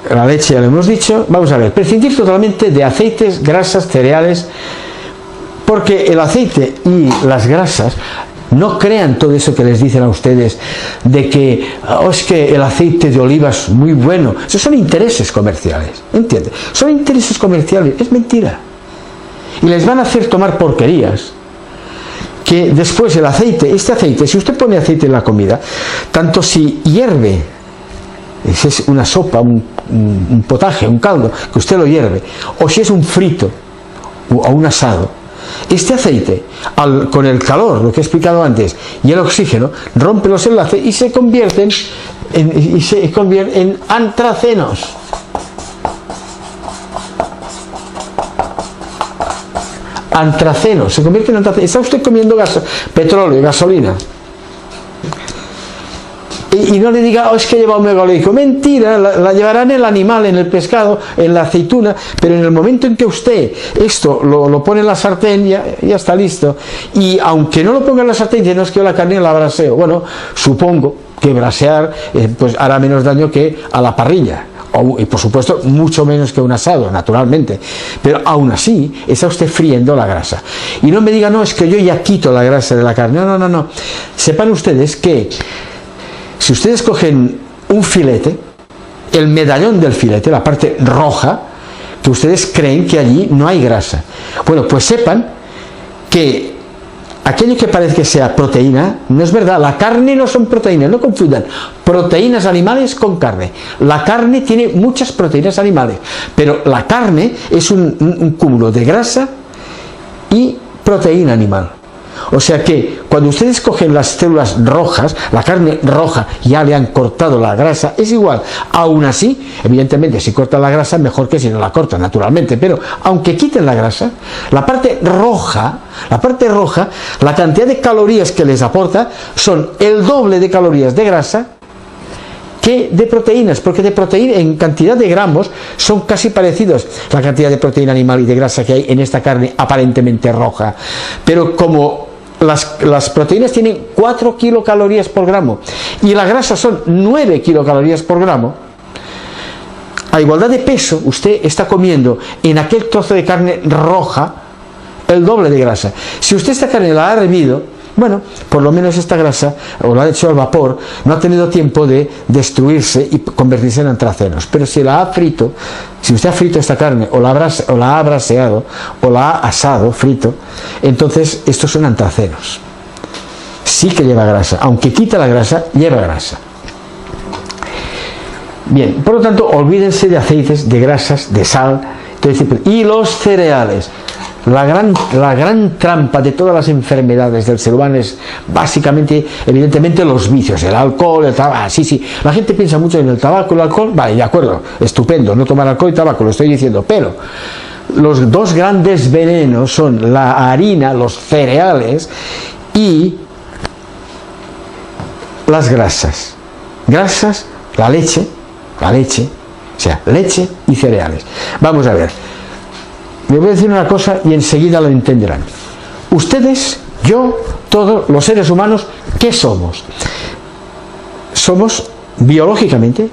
la leche ya lo hemos dicho. Vamos a ver, prescindir totalmente de aceites, grasas, cereales, porque el aceite y las grasas, no crean todo eso que les dicen a ustedes de que es que el aceite de oliva es muy bueno. Esos son intereses comerciales, ¿entiende? Son intereses comerciales, es mentira. Y les van a hacer tomar porquerías, que después el aceite, si usted pone aceite en la comida, tanto si hierve, si es una sopa, un potaje, un caldo, que usted lo hierve, o si es un frito o un asado, este aceite, con el calor, lo que he explicado antes, y el oxígeno, rompe los enlaces y se convierten en antracenos. Antracenos, se convierten en antracenos. Está usted comiendo petróleo, gasolina. y no le diga, oh, es que lleva omega oleico. Mentira, la llevará en el animal, en el pescado, en la aceituna, pero en el momento en que usted esto lo pone en la sartén, ya está listo. Y aunque no lo ponga en la sartén, dice, no, es que yo la carne la braseo. Bueno, supongo que brasear pues hará menos daño que a la parrilla. Y por supuesto mucho menos que un asado, naturalmente, pero aún así está usted friendo la grasa. Y no me diga, no, es que yo ya quito la grasa de la carne. No. Sepan ustedes que si ustedes cogen un filete, el medallón del filete, la parte roja, que ustedes creen que allí no hay grasa, bueno, pues sepan que aquello que parece que sea proteína, no es verdad. La carne no son proteínas, no confundan proteínas animales con carne. La carne tiene muchas proteínas animales, pero la carne es un cúmulo de grasa y proteína animal. O sea que cuando ustedes cogen las células rojas, la carne roja, ya le han cortado la grasa, es igual. Aún así, evidentemente, si cortan la grasa, mejor que si no la cortan, naturalmente. Pero aunque quiten la grasa, la parte roja, la cantidad de calorías que les aporta son el doble de calorías de grasa que de proteínas, porque de proteína en cantidad de gramos son casi parecidos la cantidad de proteína animal y de grasa que hay en esta carne aparentemente roja, pero como las proteínas tienen 4 kilocalorías por gramo y la grasa son 9 kilocalorías por gramo, a igualdad de peso usted está comiendo en aquel trozo de carne roja el doble de grasa. Si usted esta carne la ha hervido, bueno, por lo menos esta grasa, o la ha hecho al vapor, no ha tenido tiempo de destruirse y convertirse en antracenos. Pero si la ha frito, si usted ha frito esta carne, o la ha braseado, o la ha asado, frito, entonces estos son antracenos. Sí que lleva grasa, aunque quita la grasa, lleva grasa. Bien, por lo tanto, olvídense de aceites, de grasas, de sal, y los cereales. La gran trampa de todas las enfermedades del ser humano es básicamente, evidentemente, los vicios, el alcohol, el tabaco. Sí, la gente piensa mucho en el tabaco, el alcohol, vale, de acuerdo, estupendo, no tomar alcohol y tabaco, lo estoy diciendo, pero los dos grandes venenos son la harina, los cereales y las grasas. Grasas, la leche, o sea, leche y cereales. Vamos a ver. Les voy a decir una cosa y enseguida lo entenderán. Ustedes, yo, todos los seres humanos, ¿qué somos? Somos biológicamente,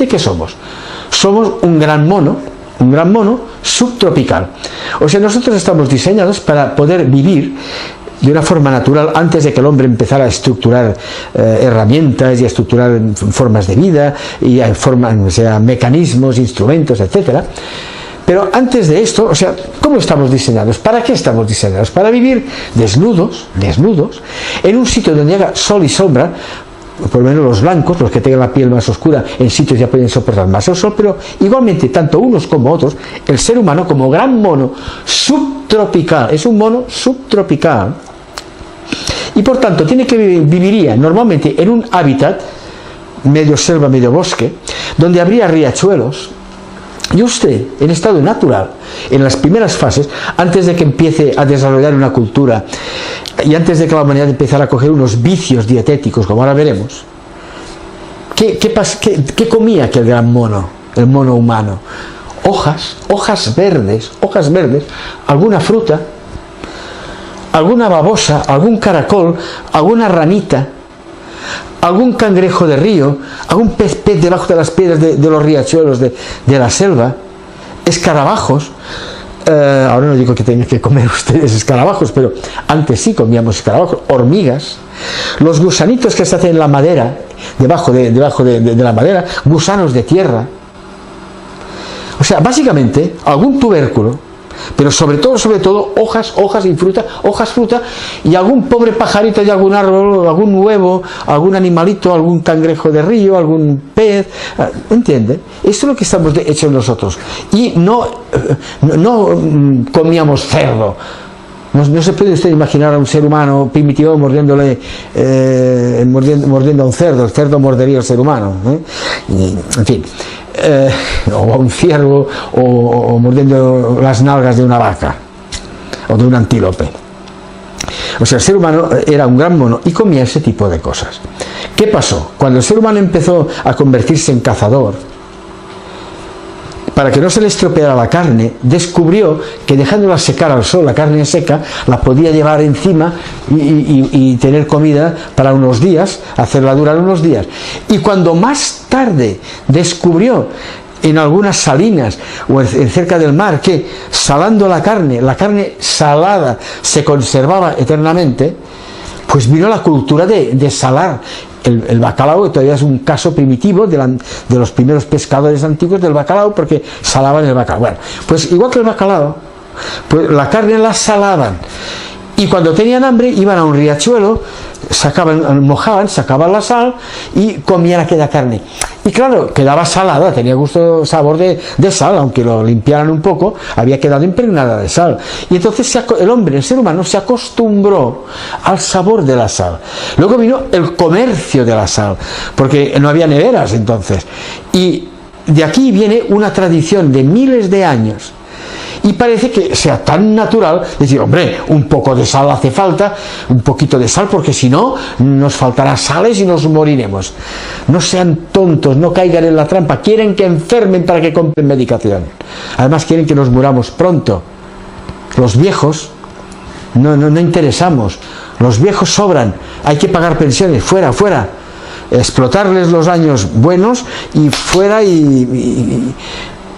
¿qué somos? Somos un gran mono subtropical. O sea, nosotros estamos diseñados para poder vivir de una forma natural antes de que el hombre empezara a estructurar herramientas y a estructurar formas de vida y a mecanismos, instrumentos, etcétera. Pero antes de esto, o sea, ¿cómo estamos diseñados? ¿Para qué estamos diseñados? Para vivir desnudos, en un sitio donde haga sol y sombra, por lo menos los blancos, los que tengan la piel más oscura, en sitios ya pueden soportar más el sol, pero igualmente, tanto unos como otros, el ser humano como gran mono subtropical, es un mono subtropical, y por tanto viviría normalmente en un hábitat, medio selva, medio bosque, donde habría riachuelos. Y usted, en estado natural, en las primeras fases, antes de que empiece a desarrollar una cultura y antes de que la humanidad empezara a coger unos vicios dietéticos, como ahora veremos, ¿qué comía aquel gran mono, el mono humano? Hojas verdes, alguna fruta, alguna babosa, algún caracol, alguna ranita, algún cangrejo de río, algún pez debajo de las piedras de los riachuelos de la selva, escarabajos. Ahora no digo que tengan que comer ustedes escarabajos, pero antes sí comíamos escarabajos, hormigas, los gusanitos que se hacen en la madera, debajo de la madera, gusanos de tierra. O sea, básicamente algún tubérculo, pero sobre todo hojas y fruta, fruta y algún pobre pajarito de algún árbol, algún huevo, algún animalito, algún cangrejo de río, algún pez, ¿entiende? Esto es lo que estamos hechos nosotros. Y no comíamos cerdo. No se puede usted imaginar a un ser humano primitivo mordiendo a un cerdo. El cerdo mordería al ser humano, en fin. O a un ciervo, o mordiendo las nalgas de una vaca o de un antílope. O sea, el ser humano era un gran mono y comía ese tipo de cosas. ¿Qué pasó? Cuando el ser humano empezó a convertirse en cazador, para que no se le estropeara la carne, descubrió que dejándola secar al sol, la carne seca, la podía llevar encima y tener comida para unos días, hacerla durar unos días. Y cuando más tarde descubrió en algunas salinas o cerca del mar que salando la carne salada se conservaba eternamente, pues vino la cultura de salar el bacalao, que todavía es un caso primitivo de los primeros pescadores antiguos del bacalao, porque salaban el bacalao. Bueno, pues igual que el bacalao, pues la carne la salaban, y cuando tenían hambre iban a un riachuelo, mojaban, sacaban la sal y comían aquella carne. Y claro, quedaba salada, tenía sabor de sal, aunque lo limpiaran un poco, había quedado impregnada de sal. Y entonces el ser humano se acostumbró al sabor de la sal. Luego vino el comercio de la sal, porque no había neveras entonces. Y de aquí viene una tradición de miles de años. Y parece que sea tan natural decir, hombre, un poco de sal hace falta, un poquito de sal, porque si no, nos faltará sales y nos moriremos. No sean tontos, no caigan en la trampa. Quieren que enfermen para que compren medicación. Además quieren que nos muramos pronto. Los viejos no interesamos. Los viejos sobran. Hay que pagar pensiones. Fuera, fuera. Explotarles los años buenos y fuera y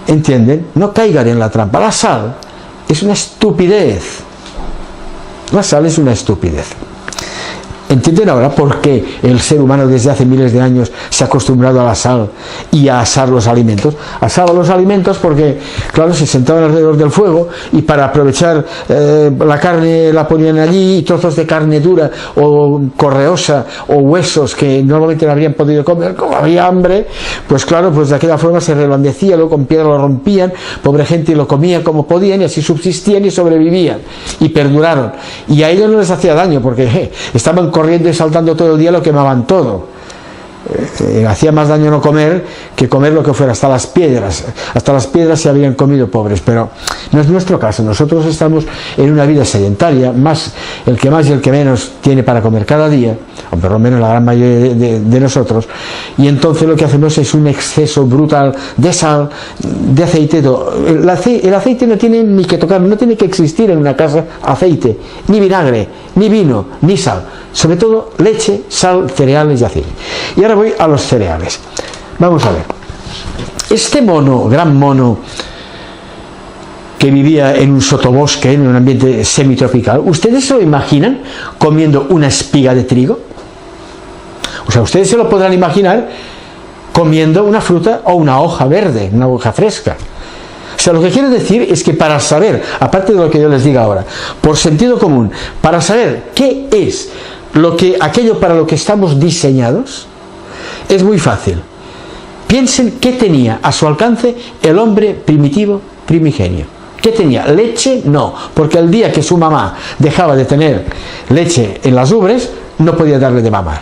¿entienden? No caigan en la trampa. La sal es una estupidez. La sal es una estupidez. ¿Entienden ahora por qué el ser humano desde hace miles de años se ha acostumbrado a la sal y a asar los alimentos? Asaba los alimentos porque, claro, se sentaban alrededor del fuego y para aprovechar la carne la ponían allí, y trozos de carne dura o correosa o huesos que normalmente no habrían podido comer, como había hambre, pues claro, pues de aquella forma se reblandecía, luego con piedra lo rompían, pobre gente, y lo comía como podían y así subsistían y sobrevivían y perduraron. Y a ellos no les hacía daño porque estaban corriendo y saltando todo el día, lo quemaban todo. Hacía más daño no comer que comer lo que fuera, hasta las piedras se habían comido, pobres. Pero no es nuestro caso. Nosotros estamos en una vida sedentaria, más el que menos tiene para comer cada día, o por lo menos la gran mayoría de nosotros, y entonces lo que hacemos es un exceso brutal de sal, de aceite. El aceite no tiene ni que tocar, no tiene que existir en una casa aceite, ni vinagre, ni vino, ni sal, sobre todo leche, sal, cereales y aceite. Y ahora voy a los cereales. Vamos a ver. Este mono, gran mono, que vivía en un sotobosque, en un ambiente semitropical, ¿ustedes se lo imaginan comiendo una espiga de trigo? O sea, ustedes se lo podrán imaginar comiendo una fruta o una hoja verde, una hoja fresca. O sea, lo que quiero decir es que para saber, aparte de lo que yo les diga ahora, por sentido común, para saber qué es aquello para lo que estamos diseñados, es muy fácil. Piensen qué tenía a su alcance el hombre primitivo, primigenio. ¿Qué tenía? ¿Leche? No, porque el día que su mamá dejaba de tener leche en las ubres, no podía darle de mamar.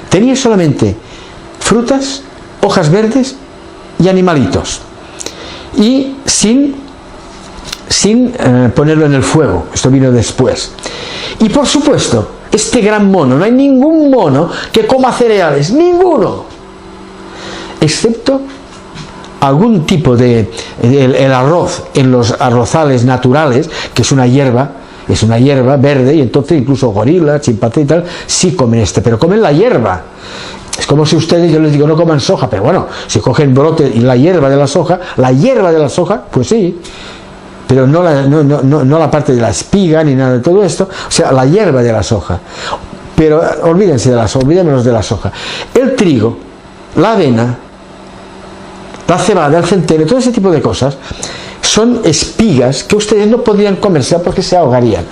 Tenía solamente frutas, hojas verdes y animalitos. Y sin ponerlo en el fuego. Esto vino después. Y por supuesto, este gran mono, no hay ningún mono que coma cereales, ninguno, excepto algún tipo el arroz en los arrozales naturales, que es una hierba verde, y entonces incluso gorila, chimpancé y tal, sí comen pero comen la hierba. Es como si ustedes, yo les digo, no coman soja, pero bueno, si cogen brote y la hierba de la soja, pues sí, pero no la parte de la espiga ni nada de todo esto, o sea, la hierba de la soja. Pero olvídennos de la soja. El trigo, la avena, la cebada, el centeno, todo ese tipo de cosas son espigas que ustedes no podrían comerse porque se ahogarían.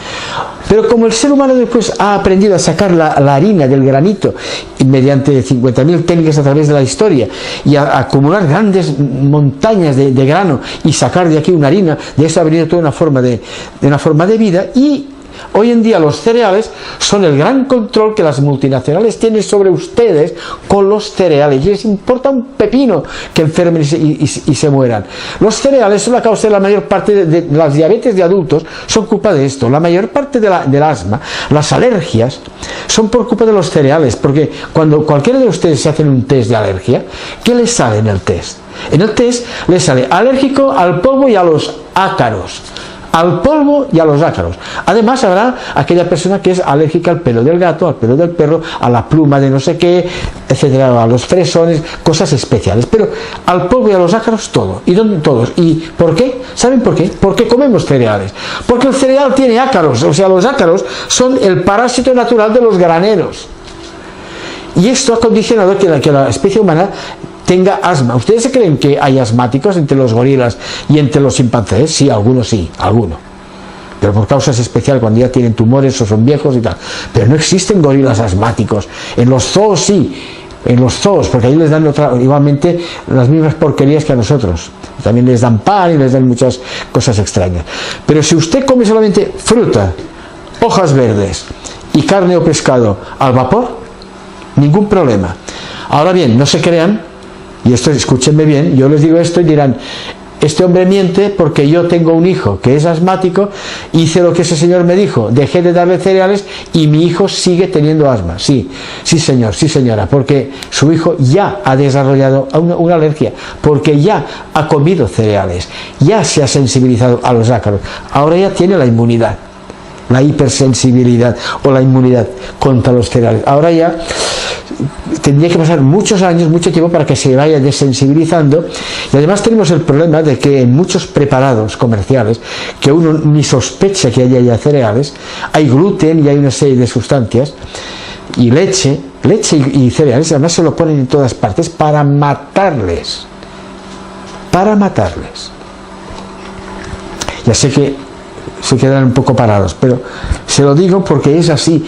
Pero como el ser humano después ha aprendido a sacar la harina del granito y mediante 50.000 técnicas a través de la historia y a acumular grandes montañas de grano y sacar de aquí una harina, de eso ha venido toda una forma de vida, y hoy en día los cereales son el gran control que las multinacionales tienen sobre ustedes con los cereales, y les importa un pepino que enfermen y se mueran. Los cereales son la causa de la mayor parte de las diabetes de adultos, son culpa de esto. La mayor parte del asma, las alergias, son por culpa de los cereales, porque cuando cualquiera de ustedes se hacen un test de alergia, ¿qué les sale en el test? En el test les sale alérgico al polvo y a los ácaros. Al polvo y a los ácaros. Además habrá aquella persona que es alérgica al pelo del gato, al pelo del perro, a la pluma de no sé qué, etcétera, a los fresones, cosas especiales. Pero al polvo y a los ácaros todo. ¿Y dónde todos? ¿Y por qué? ¿Saben por qué? Porque comemos cereales. Porque el cereal tiene ácaros, o sea, los ácaros son el parásito natural de los graneros. Y esto ha condicionado que la especie humana tenga asma. ¿Ustedes se creen que hay asmáticos entre los gorilas y entre los chimpancés? Sí, algunos sí, algunos. Pero por causas especiales, cuando ya tienen tumores o son viejos y tal. Pero no existen gorilas asmáticos. En los zoos sí, en los zoos, porque ahí les dan igualmente las mismas porquerías que a nosotros. También les dan pan y les dan muchas cosas extrañas. Pero si usted come solamente fruta, hojas verdes y carne o pescado al vapor, ningún problema. Ahora bien, no se crean. Y esto, escúchenme bien, yo les digo esto y dirán, este hombre miente porque yo tengo un hijo que es asmático, hice lo que ese señor me dijo, dejé de darle cereales y mi hijo sigue teniendo asma. Sí, sí señor, sí señora, porque su hijo ya ha desarrollado una alergia, porque ya ha comido cereales, ya se ha sensibilizado a los ácaros, ahora ya tiene la inmunidad, la hipersensibilidad o la inmunidad contra los cereales. Ahora ya tendría que pasar muchos años, mucho tiempo para que se vaya desensibilizando. Y además tenemos el problema de que en muchos preparados comerciales, que uno ni sospecha que haya cereales, hay gluten y hay una serie de sustancias, y leche y cereales, además se lo ponen en todas partes para matarles. Para matarles. Ya sé que se quedan un poco parados, pero se lo digo porque es así.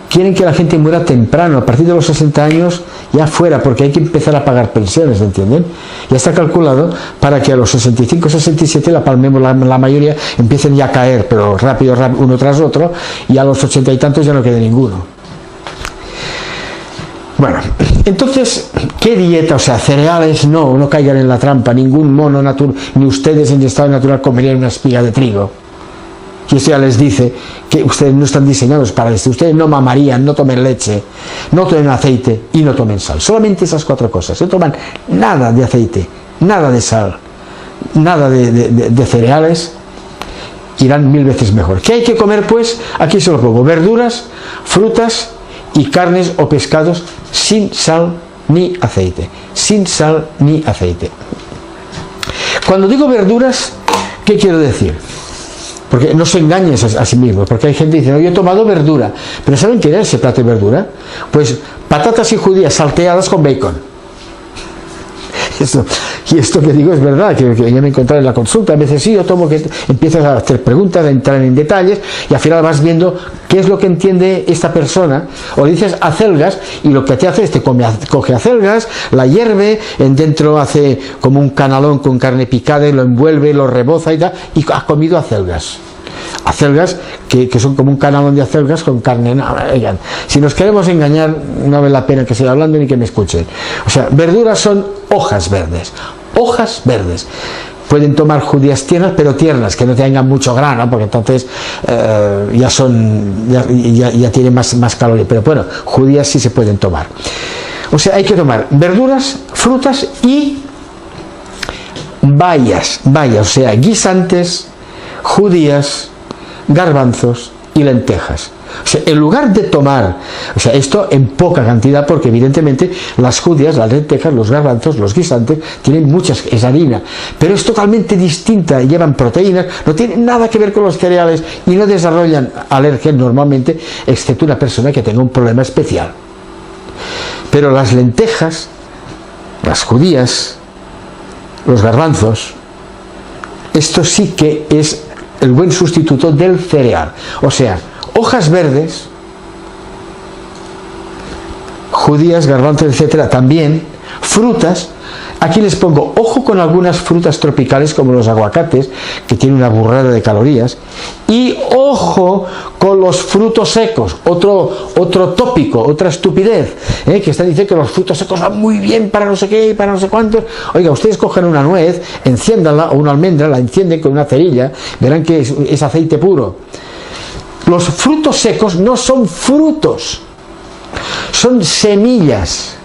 Quieren que la gente muera temprano, a partir de los 60 años ya fuera, porque hay que empezar a pagar pensiones, ¿entienden? Ya está calculado para que a los 65, 67 la mayoría empiecen ya a caer, pero rápido, uno tras otro, y a los 80 y tantos ya no quede ninguno. Bueno, entonces, ¿qué dieta? O sea, cereales no caigan en la trampa, ningún mono natural, ni ustedes en estado natural comerían una espiga de trigo. Y esto ya les dice que ustedes no están diseñados para esto. Ustedes no mamarían, no tomen leche, no tomen aceite y no tomen sal. Solamente esas cuatro cosas. No toman nada de aceite, nada de sal, nada de cereales, irán 1000 veces mejor. ¿Qué hay que comer? Pues aquí se lo pongo: verduras, frutas y carnes o pescados sin sal ni aceite. Sin sal ni aceite. Cuando digo verduras, ¿qué quiero decir? Porque no se engañen a sí mismos, porque hay gente que dice, no, yo he tomado verdura, pero ¿saben qué era ese plato de verdura? Pues patatas y judías salteadas con bacon. Y esto que digo es verdad, que ya me encontré en la consulta, a veces sí, yo tomo, que empiezas a hacer preguntas, a entrar en detalles, y al final vas viendo qué es lo que entiende esta persona, o le dices acelgas, y lo que te hace es te coge acelgas, la hierve, dentro hace como un canalón con carne picada, y lo envuelve, lo reboza y tal, y ha comido acelgas. Acelgas que son como un canalón de acelgas con carne. No, oigan, si nos queremos engañar, no vale la pena que siga hablando ni que me escuchen. O sea, verduras son hojas verdes. Hojas verdes. Pueden tomar judías tiernas, pero tiernas, que no tengan mucho grano, porque entonces ya tienen más calorías. Pero bueno, judías sí se pueden tomar. O sea, hay que tomar verduras, frutas y bayas, o sea, guisantes, judías, garbanzos y lentejas. O sea, en lugar de tomar, o sea, esto en poca cantidad, porque evidentemente las judías, las lentejas, los garbanzos, los guisantes, tienen muchas, es harina, pero es totalmente distinta, llevan proteínas, no tienen nada que ver con los cereales y no desarrollan alergias normalmente, excepto una persona que tenga un problema especial. Pero las lentejas, las judías, los garbanzos, esto sí que es el buen sustituto del cereal. O sea, hojas verdes, judías, garbanzos, etcétera, también frutas, Aquí les pongo, ojo con algunas frutas tropicales como los aguacates, que tienen una burrada de calorías, y ojo con los frutos secos, otro tópico, otra estupidez, que están diciendo que los frutos secos van muy bien para no sé qué y para no sé cuántos. Oiga, ustedes cogen una nuez, enciéndanla, o una almendra, la encienden con una cerilla, verán que es aceite puro. Los frutos secos no son frutos, son semillas.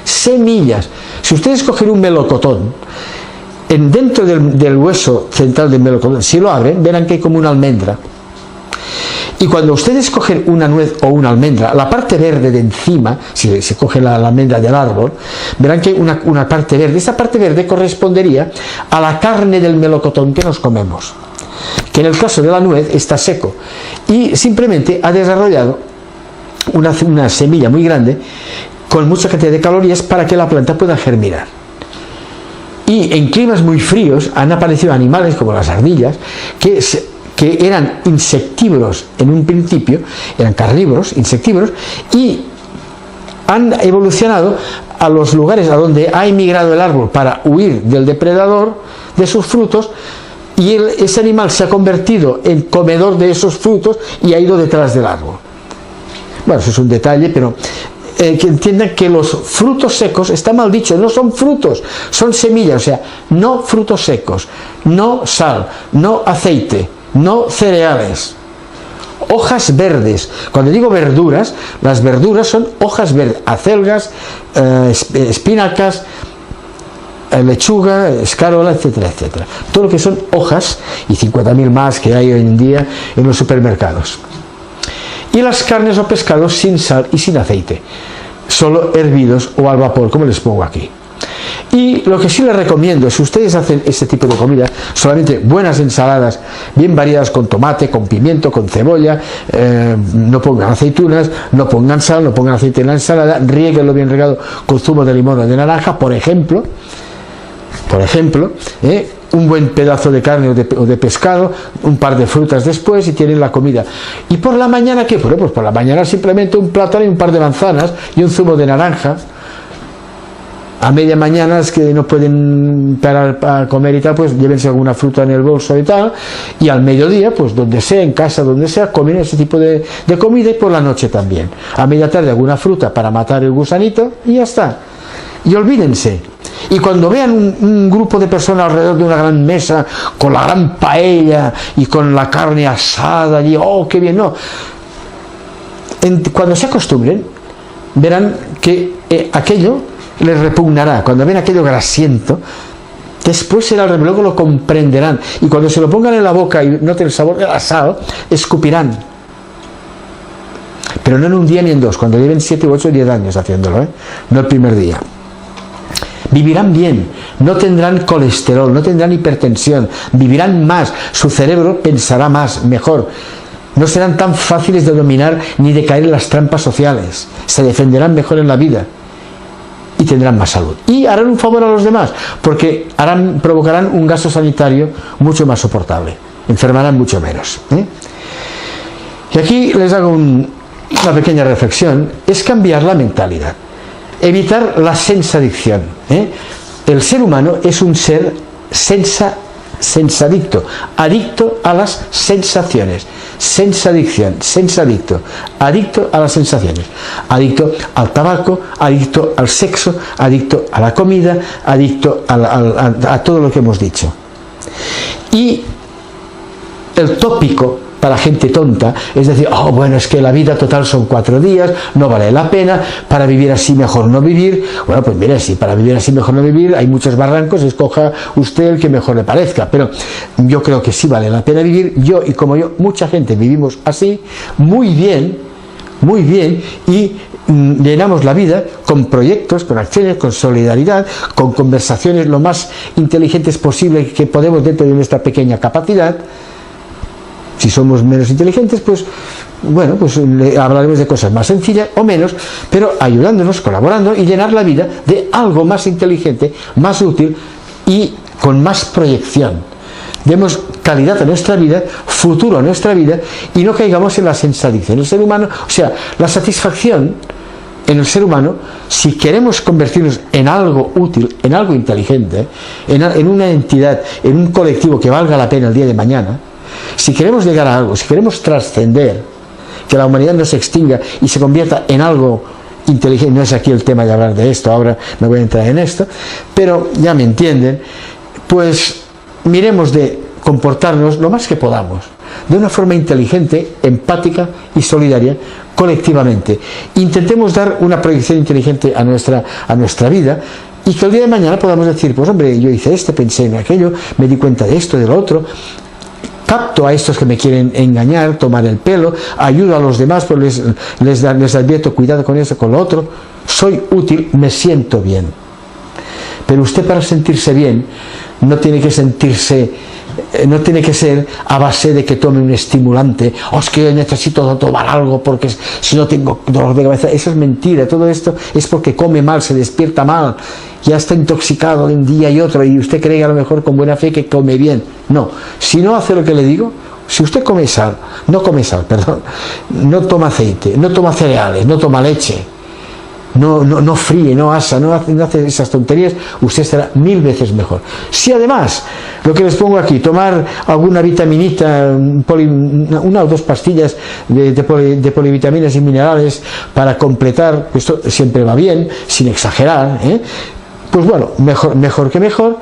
Semillas. Si ustedes cogen un melocotón, dentro del hueso central del melocotón, si lo abren, verán que hay como una almendra. Y cuando ustedes cogen una nuez o una almendra, la parte verde de encima, si se coge la almendra del árbol, verán que hay una parte verde. Esa parte verde correspondería a la carne del melocotón que nos comemos, que en el caso de la nuez está seco y simplemente ha desarrollado una semilla muy grande con mucha cantidad de calorías para que la planta pueda germinar. Y en climas muy fríos han aparecido animales como las ardillas que eran insectívoros en un principio, eran carnívoros, insectívoros, y han evolucionado a los lugares a donde ha emigrado el árbol para huir del depredador de sus frutos, y ese animal se ha convertido en comedor de esos frutos y ha ido detrás del árbol. Bueno, eso es un detalle, pero que entiendan que los frutos secos, está mal dicho, no son frutos, son semillas, o sea, no frutos secos, no sal, no aceite, no cereales, hojas verdes. Cuando digo verduras, las verduras son hojas verdes, acelgas, espinacas, lechuga, escarola, etcétera, etcétera. Todo lo que son hojas, y 50.000 más que hay hoy en día en los supermercados. Y las carnes o pescados sin sal y sin aceite, solo hervidos o al vapor, como les pongo aquí. Y lo que sí les recomiendo, si ustedes hacen este tipo de comida, solamente buenas ensaladas, bien variadas, con tomate, con pimiento, con cebolla, no pongan aceitunas, no pongan sal, no pongan aceite en la ensalada, riéguenlo bien regado con zumo de limón o de naranja, por ejemplo, un buen pedazo de carne o de pescado, un par de frutas después y tienen la comida. Y por la mañana, ¿qué? Bueno, pues por la mañana simplemente un plátano y un par de manzanas y un zumo de naranja. A media mañana, es que no pueden parar a comer y tal, pues llévense alguna fruta en el bolso y tal, y al mediodía, pues donde sea, en casa, donde sea, comen ese tipo de comida, y por la noche también. A media tarde alguna fruta para matar el gusanito y ya está. Y olvídense. Y cuando vean un grupo de personas alrededor de una gran mesa con la gran paella y con la carne asada allí, ¡oh, qué bien! No. Cuando se acostumbren, verán que aquello les repugnará. Cuando ven aquello grasiento, después luego lo comprenderán. Y cuando se lo pongan en la boca y noten el sabor del asado, escupirán. Pero no en un día ni en dos, cuando lleven 7, 8, 10 años haciéndolo, no el primer día. Vivirán bien, no tendrán colesterol, no tendrán hipertensión, vivirán más, su cerebro pensará más, mejor, no serán tan fáciles de dominar ni de caer en las trampas sociales, se defenderán mejor en la vida y tendrán más salud. Y harán un favor a los demás, porque provocarán un gasto sanitario mucho más soportable, enfermarán mucho menos. Y aquí les hago una pequeña reflexión, es cambiar la mentalidad. Evitar la sensadicción. El ser humano es un ser sensadicto, adicto a las sensaciones. Sensadicción, sensadicto, adicto a las sensaciones. Adicto al tabaco, adicto al sexo, adicto a la comida, adicto a todo lo que hemos dicho. Y el tópico para gente tonta es decir, oh, bueno, es que la vida total son 4 días, no vale la pena, para vivir así mejor no vivir. Bueno, pues mire, si para vivir así mejor no vivir, hay muchos barrancos, escoja usted el que mejor le parezca, pero yo creo que sí vale la pena vivir. Yo y como yo, mucha gente vivimos así, muy bien, y llenamos la vida con proyectos, con acciones, con solidaridad, con conversaciones lo más inteligentes posible que podemos dentro de nuestra pequeña capacidad. Si somos menos inteligentes, pues bueno, pues hablaremos de cosas más sencillas o menos, pero ayudándonos, colaborando y llenar la vida de algo más inteligente, más útil y con más proyección. Demos calidad a nuestra vida, futuro a nuestra vida y no caigamos en la sensadicción. El ser humano, o sea, la satisfacción en el ser humano, si queremos convertirnos en algo útil, en algo inteligente, en una entidad, en un colectivo que valga la pena el día de mañana, si queremos llegar a algo, si queremos trascender, que la humanidad no se extinga y se convierta en algo inteligente, no es aquí el tema de hablar de esto, ahora no voy a entrar en esto, pero ya me entienden, pues miremos de comportarnos lo más que podamos, de una forma inteligente, empática y solidaria, colectivamente. Intentemos dar una proyección inteligente a nuestra vida, y que el día de mañana podamos decir, pues hombre, yo hice esto, pensé en aquello, me di cuenta de esto, de lo otro, capto a estos que me quieren engañar, tomar el pelo, ayudo a los demás, pues les advierto, cuidado con eso, con lo otro, soy útil, me siento bien. Pero usted, para sentirse bien, no tiene que ser a base de que tome un estimulante, o es que necesito tomar algo porque si no tengo dolor de cabeza. Eso es mentira. Todo esto es porque come mal, se despierta mal, ya está intoxicado de un día y otro, y usted cree a lo mejor con buena fe que come bien. No, si no hace lo que le digo, si usted no toma aceite, no toma cereales, no toma leche, no fríe, no asa, no hace esas tonterías, usted estará 1000 veces mejor. Si además, lo que les pongo aquí, tomar alguna vitaminita, una o dos pastillas de polivitaminas y minerales para completar, esto siempre va bien, sin exagerar, pues bueno, mejor que mejor,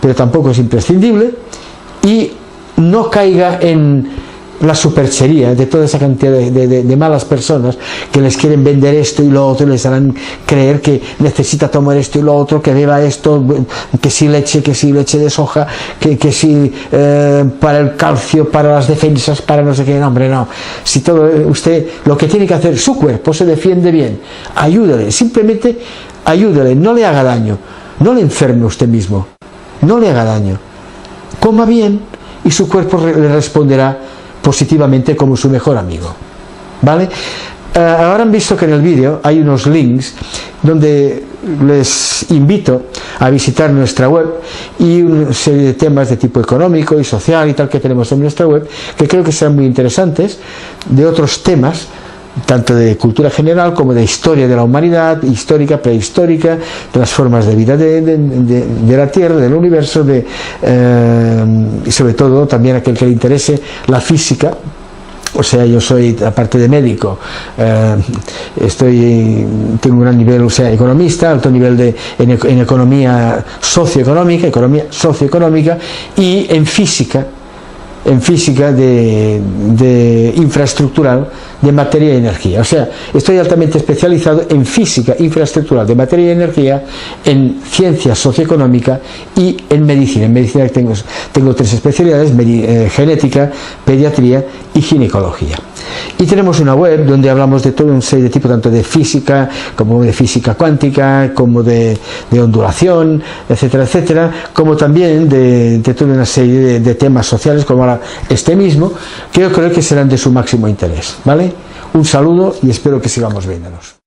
pero tampoco es imprescindible, y no caiga en la superchería de toda esa cantidad de malas personas que les quieren vender esto y lo otro, y les harán creer que necesita tomar esto y lo otro, que beba esto, que si leche de soja, que si para el calcio, para las defensas, para no sé qué. No, hombre, no. Si todo usted lo que tiene que hacer, su cuerpo se defiende bien, ayúdale, simplemente ayúdale, no le haga daño, no le enferme usted mismo, no le haga daño, coma bien y su cuerpo le responderá positivamente como su mejor amigo, ¿vale? Ahora han visto que en el vídeo hay unos links donde les invito a visitar nuestra web y una serie de temas de tipo económico y social y tal que tenemos en nuestra web, que creo que serán muy interesantes, de otros temas, tanto de cultura general como de historia de la humanidad, histórica, prehistórica, de las formas de vida de la Tierra, del universo, y sobre todo también aquel que le interese la física. O sea, yo soy, aparte de médico, tengo un gran nivel, o sea, economista, alto nivel en economía socioeconómica y en física de infraestructural de materia y energía. O sea, estoy altamente especializado en física infraestructural de materia y energía, en ciencia socioeconómica y en medicina. En medicina tengo 3 especialidades: genética, pediatría y ginecología. Y tenemos una web donde hablamos de todo un serie de tipos, tanto de física como de física cuántica, como de ondulación, etcétera, etcétera, como también de toda una serie de temas sociales, como ahora este mismo, que yo creo que serán de su máximo interés, ¿vale? Un saludo y espero que sigamos viéndonos.